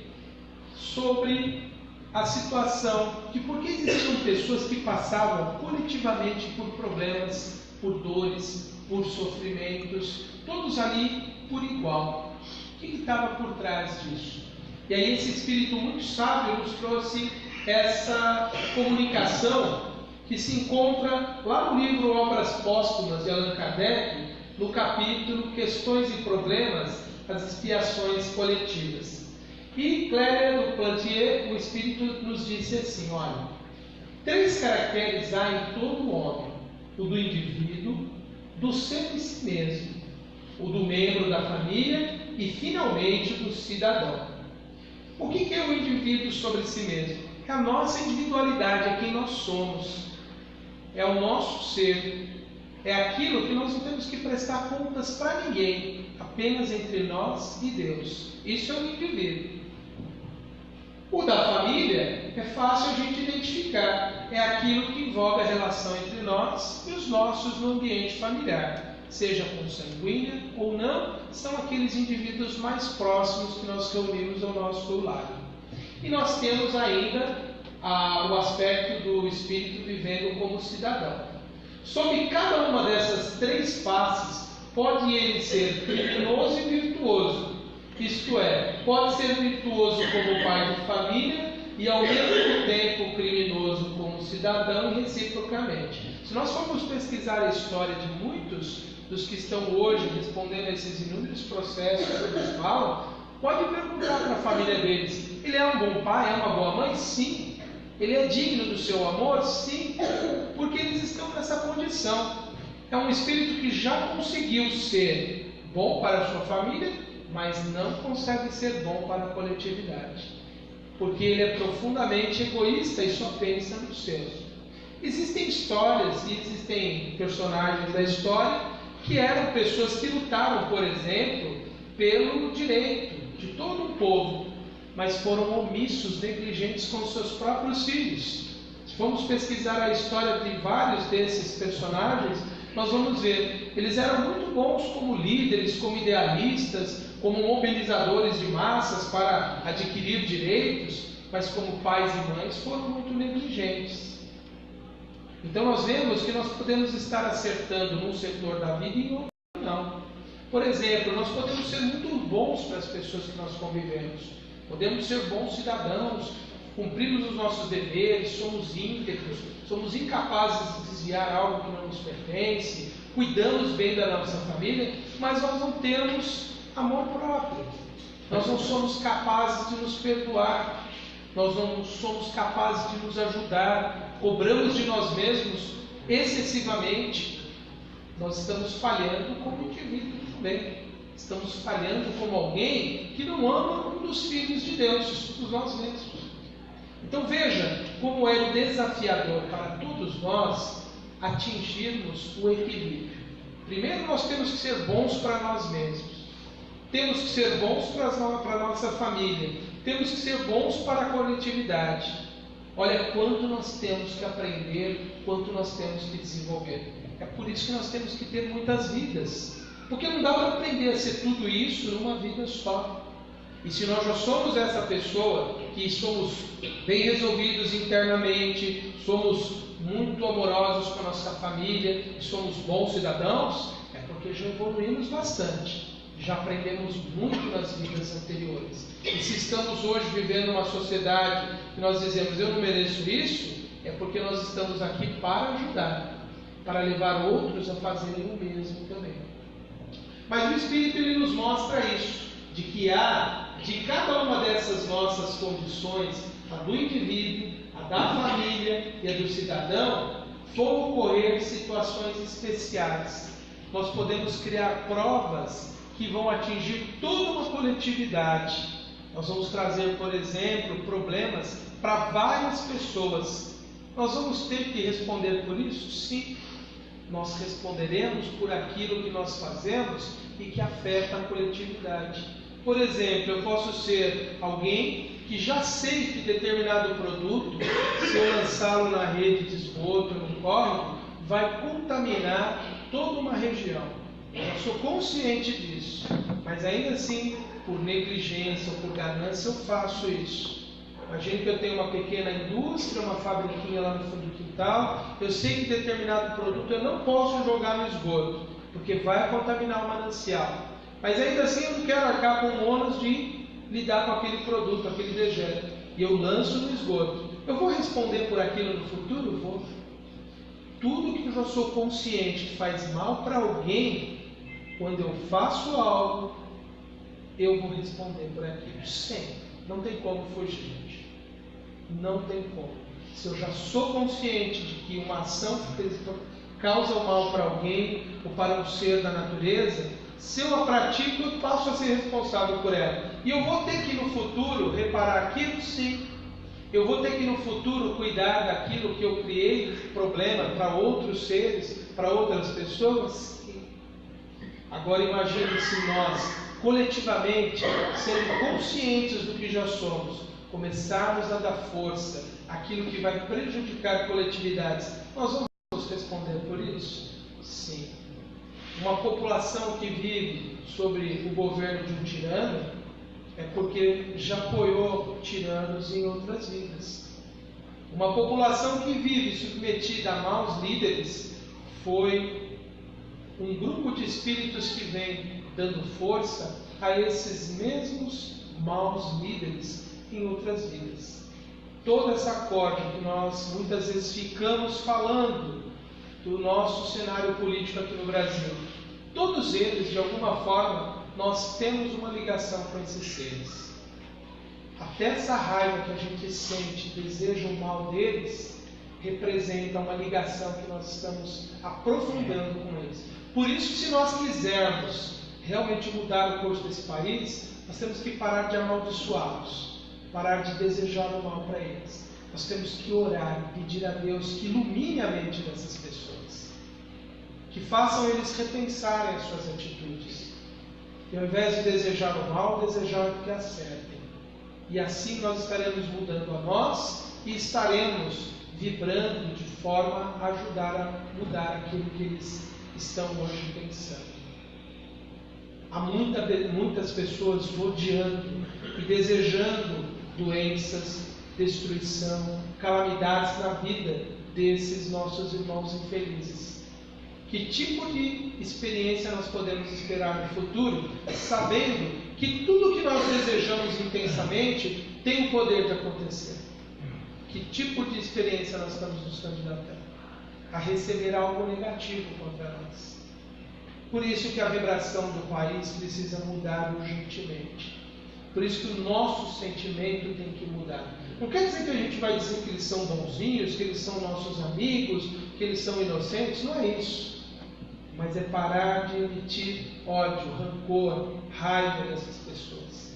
sobre a situação de por que existiam pessoas que passavam coletivamente por problemas, por dores, por sofrimentos, todos ali por igual. O que estava por trás disso? E aí esse espírito muito sábio nos trouxe essa comunicação que se encontra lá no livro Obras Póstumas de Allan Kardec, no capítulo Questões e Problemas, as expiações coletivas. E Claire do Plantier, o Espírito, nos disse assim, olha, 3 caracteres há em todo homem, o do indivíduo, do ser em si mesmo, o do membro da família e, finalmente, do cidadão. O que é o indivíduo sobre si mesmo? É a nossa individualidade, é quem nós somos, é o nosso ser, é aquilo que nós não temos que prestar contas para ninguém, apenas entre nós e Deus. Isso é o indivíduo. O da família é fácil a gente identificar, é aquilo que envolve a relação entre nós e os nossos no ambiente familiar, seja consanguínea ou não, são aqueles indivíduos mais próximos que nós reunimos ao nosso lado. E nós temos ainda o aspecto do espírito vivendo como cidadão. Sob cada uma dessas 3 faces, pode ele ser criminoso e virtuoso. Isto é, pode ser virtuoso como pai de família e ao mesmo tempo criminoso como cidadão e reciprocamente. Se nós formos pesquisar a história de muitos dos que estão hoje respondendo a esses inúmeros processos que eles falam, pode perguntar para a família deles, ele é um bom pai, é uma boa mãe? Sim. Ele é digno do seu amor? Sim. Porque eles estão nessa condição. É um espírito que já conseguiu ser bom para a sua família, mas não consegue ser bom para a coletividade, porque ele é profundamente egoísta e só pensa nos seus. Existem histórias e existem personagens da história que eram pessoas que lutaram, por exemplo, pelo direito de todo um povo, mas foram omissos, negligentes com seus próprios filhos. Se formos pesquisar a história de vários desses personagens, nós vamos ver, eles eram muito bons como líderes, como idealistas, como mobilizadores de massas para adquirir direitos, mas como pais e mães foram muito negligentes. Então nós vemos que nós podemos estar acertando num setor da vida e em outro não. Por exemplo, nós podemos ser muito bons para as pessoas que nós convivemos, podemos ser bons cidadãos, cumprimos os nossos deveres, somos íntegros, somos incapazes de desviar algo que não nos pertence, cuidamos bem da nossa família, mas nós não temos amor próprio, nós não somos capazes de nos perdoar, nós não somos capazes de nos ajudar, cobramos de nós mesmos excessivamente. Nós estamos falhando como indivíduo também, estamos falhando como alguém que não ama um dos filhos de Deus, somos nós mesmos. Então veja como é desafiador para todos nós atingirmos o equilíbrio. Primeiro nós temos que ser bons para nós mesmos, temos que ser bons para a nossa família, temos que ser bons para a coletividade. Olha quanto nós temos que aprender, quanto nós temos que desenvolver. É por isso que nós temos que ter muitas vidas, porque não dá para aprender a ser tudo isso numa vida só. E se nós já somos essa pessoa, que somos bem resolvidos internamente, somos muito amorosos com a nossa família, e somos bons cidadãos, é porque já evoluímos bastante, já aprendemos muito nas vidas anteriores. E se estamos hoje vivendo uma sociedade que nós dizemos, eu não mereço isso, é porque nós estamos aqui para ajudar, para levar outros a fazerem o mesmo também. Mas o Espírito ele nos mostra isso, de que há de cada uma dessas nossas condições, a do indivíduo, a da família e a do cidadão, vão ocorrer situações especiais. Nós podemos criar provas que vão atingir toda uma coletividade. Nós vamos trazer, por exemplo, problemas para várias pessoas. Nós vamos ter que responder por isso? Sim. Nós responderemos por aquilo que nós fazemos e que afeta a coletividade. Por exemplo, eu posso ser alguém que já sei que determinado produto, se eu lançá-lo na rede de esgoto, no córrego, vai contaminar toda uma região. Eu sou consciente disso, mas ainda assim, por negligência ou por ganância, eu faço isso. Imagine que eu tenho uma pequena indústria, uma fabriquinha lá no fundo do quintal, eu sei que determinado produto eu não posso jogar no esgoto, porque vai contaminar o manancial. Mas ainda assim eu não quero arcar com o ônus de lidar com aquele produto, aquele dejeto. E eu lanço no esgoto. Eu vou responder por aquilo no futuro? Vou. Tudo que eu já sou consciente que faz mal para alguém, quando eu faço algo, eu vou responder por aquilo. Sempre. Não tem como fugir, gente. Não tem como. Se eu já sou consciente de que uma ação causa o mal para alguém ou para um ser da natureza, se eu a pratico, eu passo a ser responsável por ela. E eu vou ter que no futuro reparar aquilo, sim. Eu vou ter que no futuro cuidar daquilo que eu criei problema para outros seres, para outras pessoas, sim. Agora imagine se nós, coletivamente, sendo conscientes do que já somos, começarmos a dar força àquilo que vai prejudicar coletividades. Nós vamos responder por isso? Sim. Uma população que vive sobre o governo de um tirano é porque já apoiou tiranos em outras vidas. Uma população que vive submetida a maus líderes foi um grupo de espíritos que vem dando força a esses mesmos maus líderes em outras vidas. Toda essa corda que nós muitas vezes ficamos falando do nosso cenário político aqui no Brasil, todos eles, de alguma forma, nós temos uma ligação com esses seres. Até essa raiva que a gente sente, deseja o mal deles, representa uma ligação que nós estamos aprofundando com eles. Por isso, se nós quisermos realmente mudar o curso desse país, nós temos que parar de amaldiçoá-los, parar de desejar o mal para eles. Nós temos que orar e pedir a Deus que ilumine a mente dessas pessoas, que façam eles repensarem as suas atitudes, e ao invés de desejar o mal, desejar o que acertem. E assim nós estaremos mudando a nós e estaremos vibrando de forma a ajudar a mudar aquilo que eles estão hoje pensando. Há muitas pessoas rodeando e desejando doenças, destruição, calamidades na vida desses nossos irmãos infelizes. Que tipo de experiência nós podemos esperar no futuro, sabendo que tudo que nós desejamos intensamente tem o poder de acontecer? Que tipo de experiência nós estamos nos candidatando? A receber algo negativo contra nós. Por isso que a vibração do país precisa mudar urgentemente. Por isso que o nosso sentimento tem que mudar. Não quer dizer que a gente vai dizer que eles são bonzinhos, que eles são nossos amigos, que eles são inocentes. Não é isso. Mas é parar de emitir ódio, rancor, raiva dessas pessoas.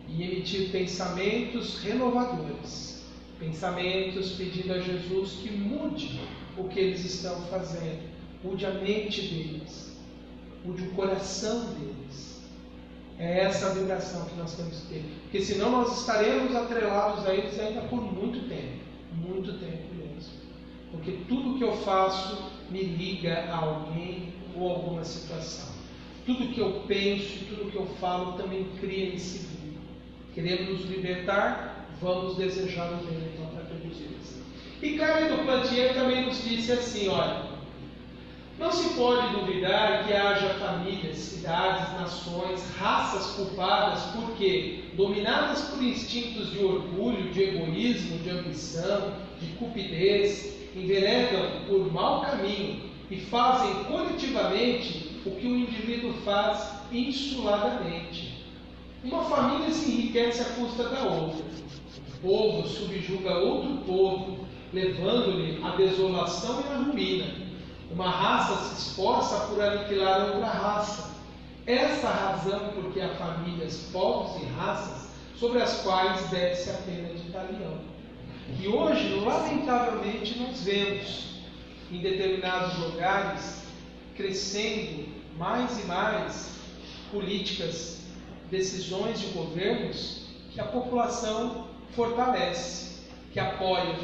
E emitir pensamentos renovadores. Pensamentos pedindo a Jesus que mude o que eles estão fazendo. Mude a mente deles. Mude o coração deles. É essa a vibração que nós temos que ter. Porque senão nós estaremos atrelados a eles ainda por muito tempo. Muito tempo mesmo. Porque tudo que eu faço me liga a alguém ou a alguma situação. Tudo que eu penso, tudo que eu falo também cria esse vínculo. Queremos nos libertar, vamos desejar o bem então para todos eles. E Clément do Plantier também nos disse assim, olha, não se pode duvidar que haja famílias, cidades, nações, raças culpadas porque, dominadas por instintos de orgulho, de egoísmo, de ambição, de cupidez, enveredam por mau caminho e fazem coletivamente o que o indivíduo faz insuladamente. Uma família se enriquece à custa da outra. Um povo subjuga outro povo, levando-lhe à desolação e à ruína. Uma raça se esforça por aniquilar outra raça. Esta razão porque há famílias, povos e raças sobre as quais desce a pena de talião. E hoje, lamentavelmente, nós vemos em determinados lugares crescendo mais e mais políticas, decisões de governos que a população fortalece, que apoia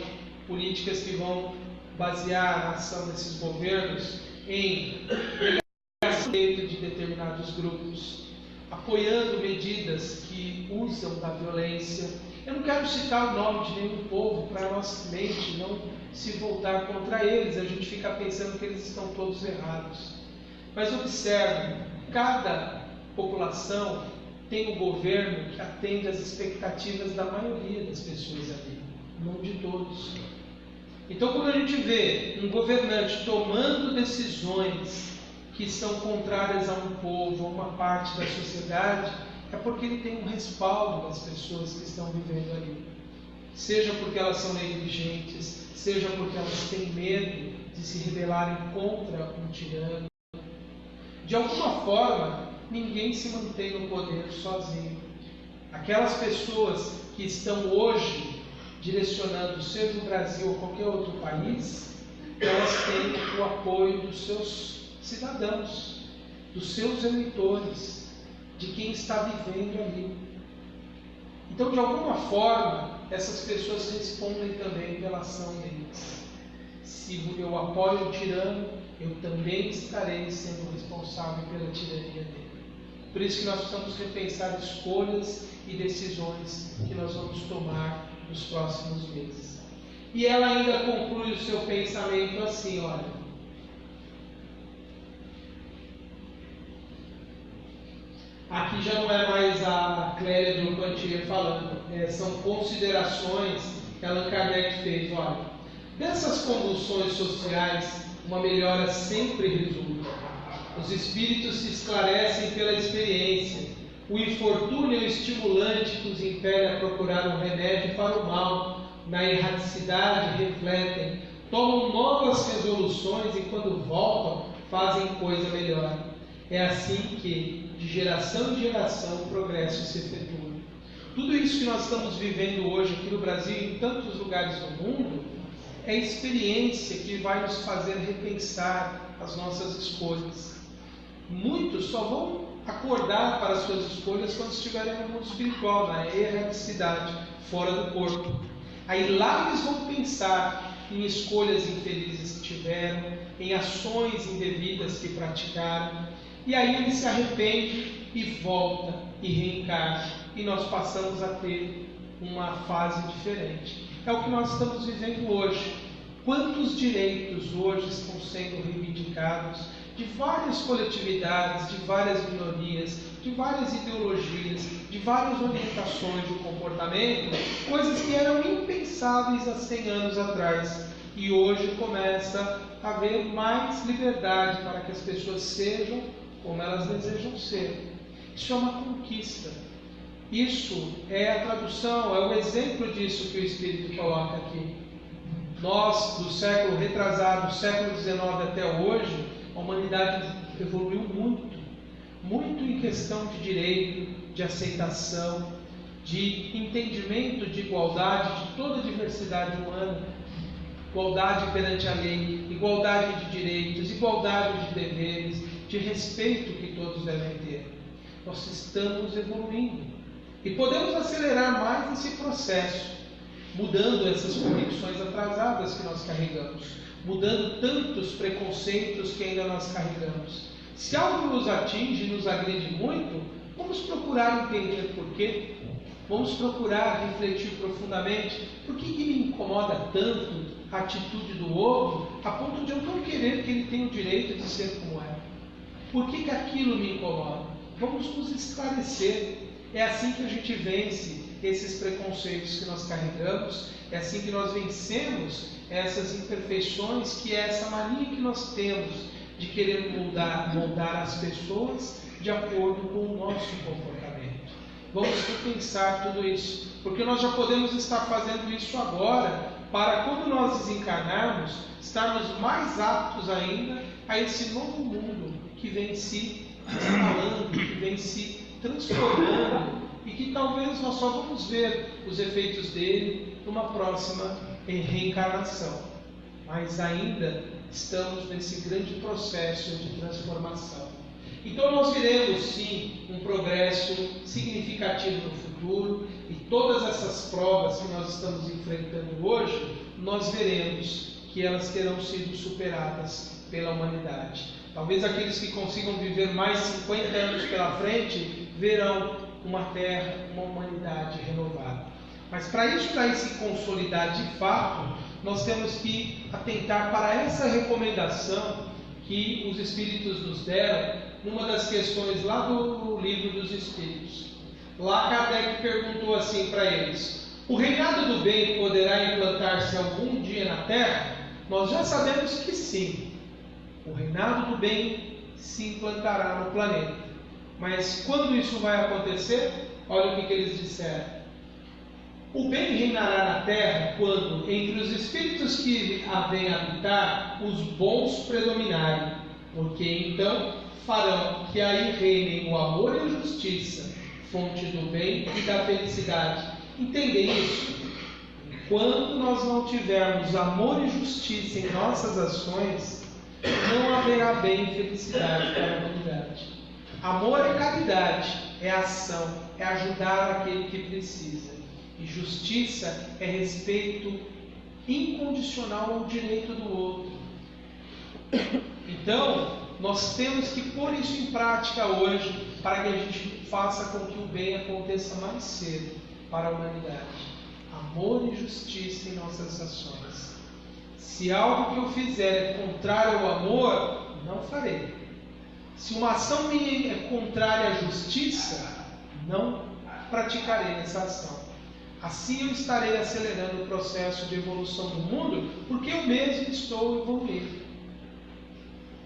políticas que vão basear a ação desses governos em preconceito de determinados grupos, apoiando medidas que usam da violência. Eu não quero citar o nome de nenhum povo para a nossa mente não se voltar contra eles. A gente fica pensando que eles estão todos errados. Mas observe, cada população tem um governo que atende às expectativas da maioria das pessoas ali. não de todos. Então, quando a gente vê um governante tomando decisões que são contrárias a um povo, a uma parte da sociedade, é porque ele tem um respaldo das pessoas que estão vivendo ali. Seja porque elas são negligentes, seja porque elas têm medo de se rebelarem contra um tirano. De alguma forma, ninguém se mantém no poder sozinho. Aquelas pessoas que estão hoje direcionando, seja o Brasil ou qualquer outro país, elas têm o apoio dos seus cidadãos, dos seus eleitores, de quem está vivendo ali. Então, de alguma forma, essas pessoas respondem também pela ação deles. Se eu apoio o tirano, eu também estarei sendo responsável pela tirania dele. Por isso que nós precisamos repensar escolhas e decisões que nós vamos tomar nos próximos meses. E ela ainda conclui o seu pensamento assim, olha. Aqui já não é mais a Clélia do Cantier falando, são considerações que Allan Kardec fez. Olha, dessas convulsões sociais, uma melhora sempre resulta. Os espíritos se esclarecem pela experiência. O infortúnio é o estimulante que os impele a procurar um remédio para o mal. Na erraticidade refletem, tomam novas resoluções e quando voltam, fazem coisa melhor. É assim que, de geração em geração, o progresso se efetua. Tudo isso que nós estamos vivendo hoje aqui no Brasil e em tantos lugares do mundo, é experiência que vai nos fazer repensar as nossas escolhas. Muitos só vão acordar para as suas escolhas quando estiverem no mundo espiritual, na erraticidade, fora do corpo. Aí lá eles vão pensar em escolhas infelizes que tiveram, em ações indevidas que praticaram, e aí eles se arrependem e voltam e reencarnam, e nós passamos a ter uma fase diferente. É o que nós estamos vivendo hoje. Quantos direitos hoje estão sendo reivindicados de várias coletividades, de várias minorias, de várias ideologias, de várias orientações de comportamento, coisas que eram impensáveis há 100 anos atrás. E hoje começa a haver mais liberdade para que as pessoas sejam como elas desejam ser. Isso é uma conquista. Isso é a tradução, é o exemplo disso que o Espírito coloca aqui. Nós, do século retrasado, do século XIX até hoje, a humanidade evoluiu muito. Muito em questão de direito, de aceitação, de entendimento de igualdade, de toda a diversidade humana. Igualdade perante a lei, igualdade de direitos, igualdade de deveres, de respeito que todos devem ter. Nós estamos evoluindo e podemos acelerar mais esse processo, mudando essas convicções atrasadas que nós carregamos, mudando tantos preconceitos que ainda nós carregamos. Se algo nos atinge, nos agride muito, vamos procurar entender por quê. Vamos procurar refletir profundamente por que me incomoda tanto a atitude do outro, a ponto de eu não querer que ele tenha o direito de ser como é. Por que aquilo me incomoda? Vamos nos esclarecer. É assim que a gente vence esses preconceitos que nós carregamos, é assim que nós vencemos essas imperfeições, que é essa mania que nós temos de querer moldar as pessoas de acordo com o nosso comportamento. Vamos repensar tudo isso, porque nós já podemos estar fazendo isso agora, para quando nós desencarnarmos, estarmos mais aptos ainda a esse novo mundo que vem se instalando, que vem se transformando, e que talvez nós só vamos ver os efeitos dele numa próxima reencarnação. Mas ainda estamos nesse grande processo de transformação. Então nós veremos sim um progresso significativo no futuro, e todas essas provas que nós estamos enfrentando hoje, nós veremos que elas terão sido superadas pela humanidade. Talvez aqueles que consigam viver mais 50 anos pela frente verão uma terra, uma humanidade renovada. Mas para isso se consolidar de fato, nós temos que atentar para essa recomendação que os Espíritos nos deram numa das questões lá do Livro dos Espíritos. Lá Kardec perguntou assim para eles: O reinado do bem poderá implantar-se algum dia na terra? Nós já sabemos que sim. O reinado do bem se implantará no planeta. Mas quando isso vai acontecer? Olha o que eles disseram. O bem reinará na terra quando, entre os espíritos que a vêm habitar, os bons predominarem, porque então farão que aí reinem o amor e a justiça, fonte do bem e da felicidade. Entendem isso? Enquanto nós não tivermos amor e justiça em nossas ações, não haverá bem e felicidade para a humanidade. Amor é caridade, é ação, é ajudar aquele que precisa. E justiça é respeito incondicional ao direito do outro. Então, nós temos que pôr isso em prática hoje para que a gente faça com que o bem aconteça mais cedo para a humanidade. Amor e justiça em nossas ações. Se algo que eu fizer é contrário ao amor, não farei. Se uma ação minha é contrária à justiça, não praticarei essa ação. Assim eu estarei acelerando o processo de evolução do mundo, porque eu mesmo estou evoluindo.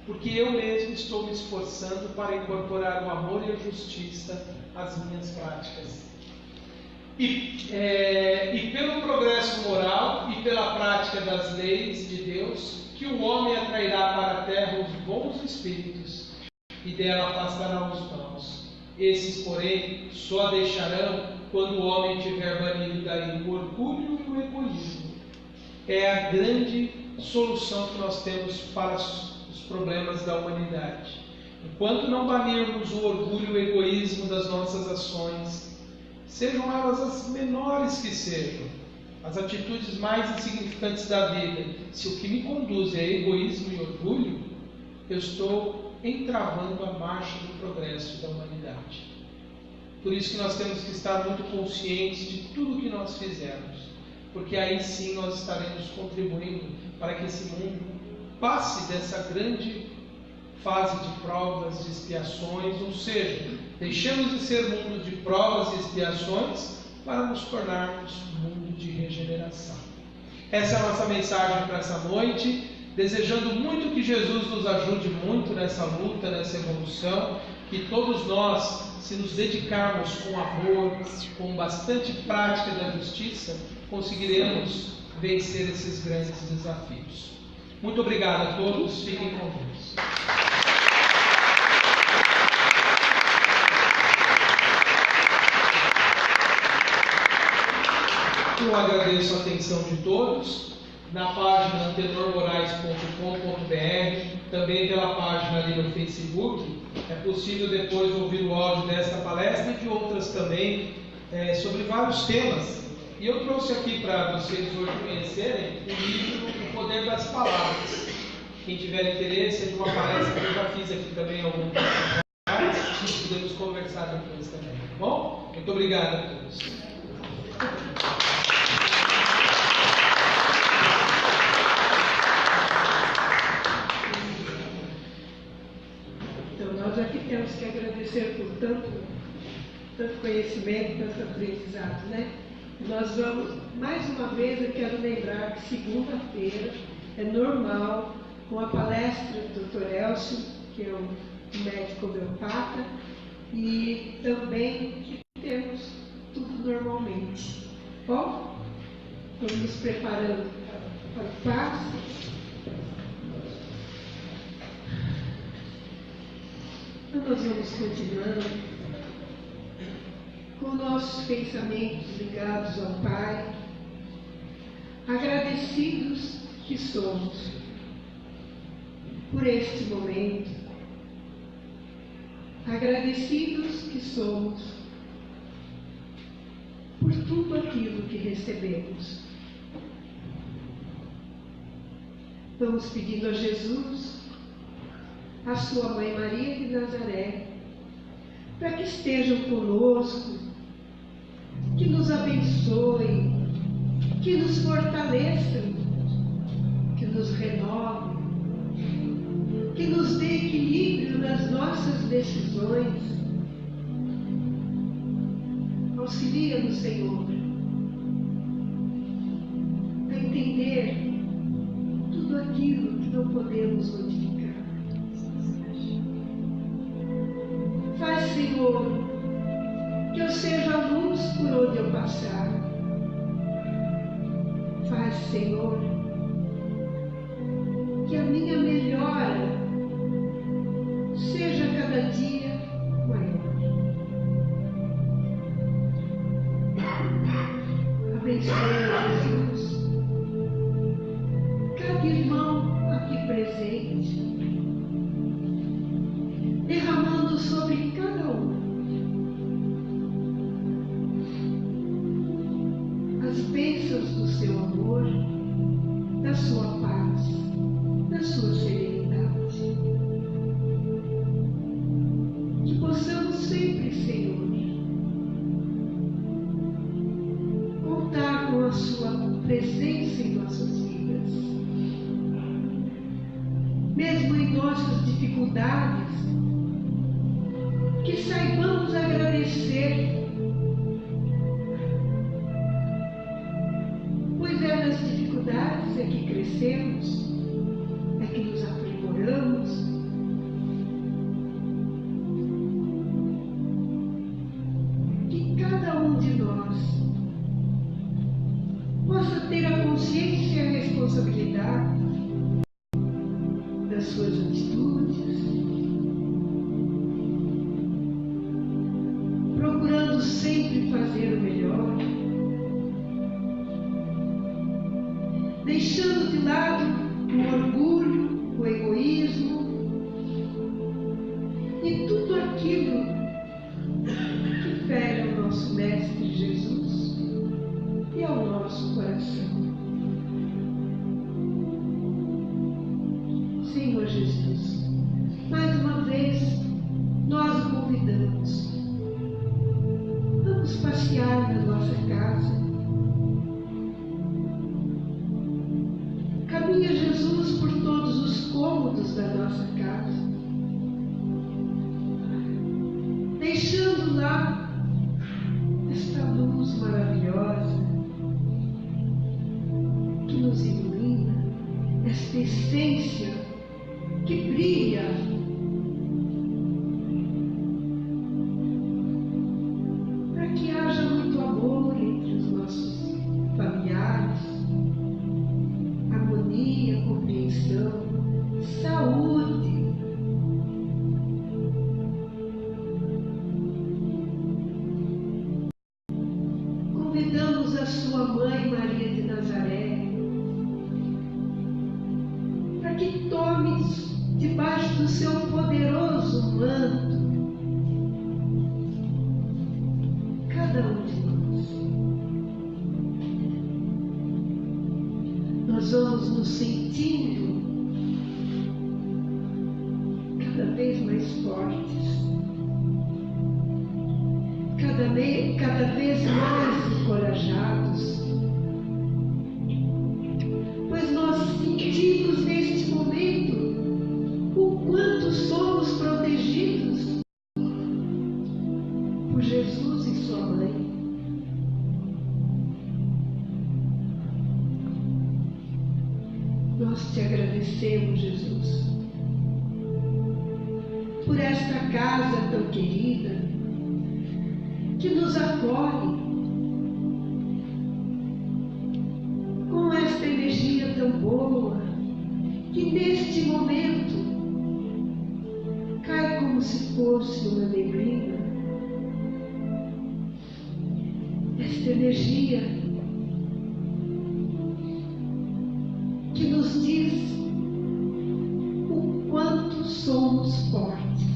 Porque eu mesmo estou me esforçando para incorporar o amor e a justiça às minhas práticas. E pelo progresso moral e pela prática das leis de Deus, que o homem atrairá para a terra os bons espíritos e dela afastará os maus. Esses, porém, só a deixarão quando o homem tiver banido daí o orgulho e o egoísmo. É a grande solução que nós temos para os problemas da humanidade. Enquanto não banirmos o orgulho e o egoísmo das nossas ações, sejam elas as menores que sejam, as atitudes mais insignificantes da vida, se o que me conduz é egoísmo e orgulho, eu estou entravando a marcha do progresso da humanidade. Por isso que nós temos que estar muito conscientes de tudo que nós fizermos, porque aí sim nós estaremos contribuindo para que esse mundo passe dessa grande fase de provas, de expiações, ou seja, deixemos de ser mundo de provas e expiações para nos tornarmos mundo de regeneração. Essa é a nossa mensagem para essa noite, desejando muito que Jesus nos ajude muito nessa luta, nessa evolução, que todos nós, se nos dedicarmos com amor, com bastante prática da justiça, conseguiremos vencer esses grandes desafios. Muito obrigado a todos, fiquem com Deus. Eu agradeço a atenção de todos. Na página antenormorais.com.br, também pela página ali no Facebook, é possível depois ouvir o áudio desta palestra e de outras também, sobre vários temas. E eu trouxe aqui para vocês hoje conhecerem o livro O Poder das Palavras. Quem tiver interesse, é de uma palestra que eu já fiz aqui também algum tempo atrás, podemos conversar depois também, tá bom? Muito obrigado a todos. Nós aqui temos que agradecer por tanto conhecimento, tanto aprendizado, né? Nós vamos, mais uma vez, eu quero lembrar que segunda-feira é normal, com a palestra do Dr. Elcio, que é um médico homeopata, e também temos tudo normalmente. Bom, vamos nos preparando para o passe. Então, nós vamos continuando com nossos pensamentos ligados ao Pai, agradecidos que somos por este momento, agradecidos que somos por tudo aquilo que recebemos. Vamos pedindo a Jesus, a sua Mãe Maria de Nazaré, para que estejam conosco, que nos abençoem, que nos fortaleçam, que nos renovem, que nos dê equilíbrio nas nossas decisões. Auxilia-nos, Senhor, não podemos modificar. Faz, Senhor, que eu seja a luz por onde eu passar. Faz, Senhor, que a minha melhora seja cada dia maior. Abençoe, Jesus, cada irmão aqui presente, derramando sobre cada um as bênçãos do seu amor, da sua paz, da sua serenidade. Que possamos sempre, Senhor, contar com a sua presença em nossas vidas. Mesmo em nossas dificuldades, que saibamos agradecer, pois é nas dificuldades é que crescemos, é que nos aprimoramos. Que cada um de nós possa ter a consciência e a responsabilidade das suas atitudes, procurando sempre fazer o melhor, deixando de lado o orgulho, o egoísmo e tudo aquilo que fere ao nosso Mestre Jesus e ao nosso coração. Senhor Jesus, mais uma vez nós o convidamos. Vamos passear na nossa casa. Caminha, Jesus, por todos os cômodos da nossa casa, deixando lá esta luz maravilhosa que nos ilumina, esta essência que brilha para que haja muito amor entre os nossos familiares, harmonia, compreensão, saúde. Convidamos a sua mãe Maria de Nazaré para que tome debaixo do seu poderoso manto cada um de nós. Nós vamos nos sentindo cada vez mais fortes, cada vez mais encorajados, pois nós sentimos neste momento o quanto somos protegidos por Jesus e sua mãe. Nós te agradecemos, Jesus, por esta casa tão querida, que nos acolhe com esta energia tão boa, que neste momento cai como se fosse uma neblina. Esta energia que nos diz o quanto somos fortes,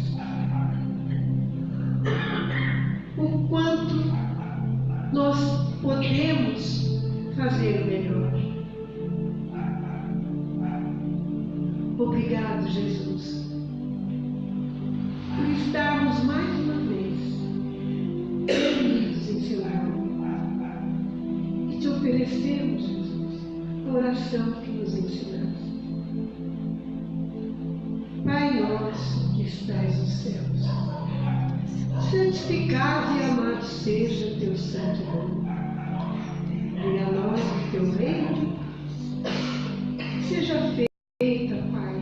o quanto nós podemos fazer o melhor. Obrigado, Jesus, por estarmos mais uma vez reunidos em seu nome e te oferecemos, Jesus, a oração que nos ensinaste. Pai nosso que estais nos céus, santificado e amado seja o teu santo nome. Venha a nós o teu reino, seja feita, Pai,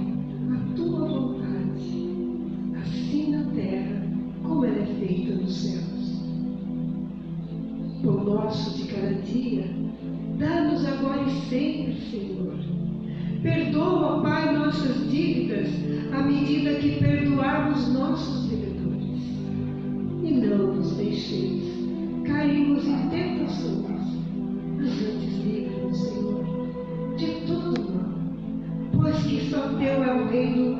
pão nosso de cada dia, dá-nos agora e sempre, Senhor. Perdoa, Pai, nossas dívidas, à medida que perdoarmos nossos devedores. E não nos deixeis cairmos em tentações, mas antes livre-nos, Senhor, de todo mal, pois que só teu é o reino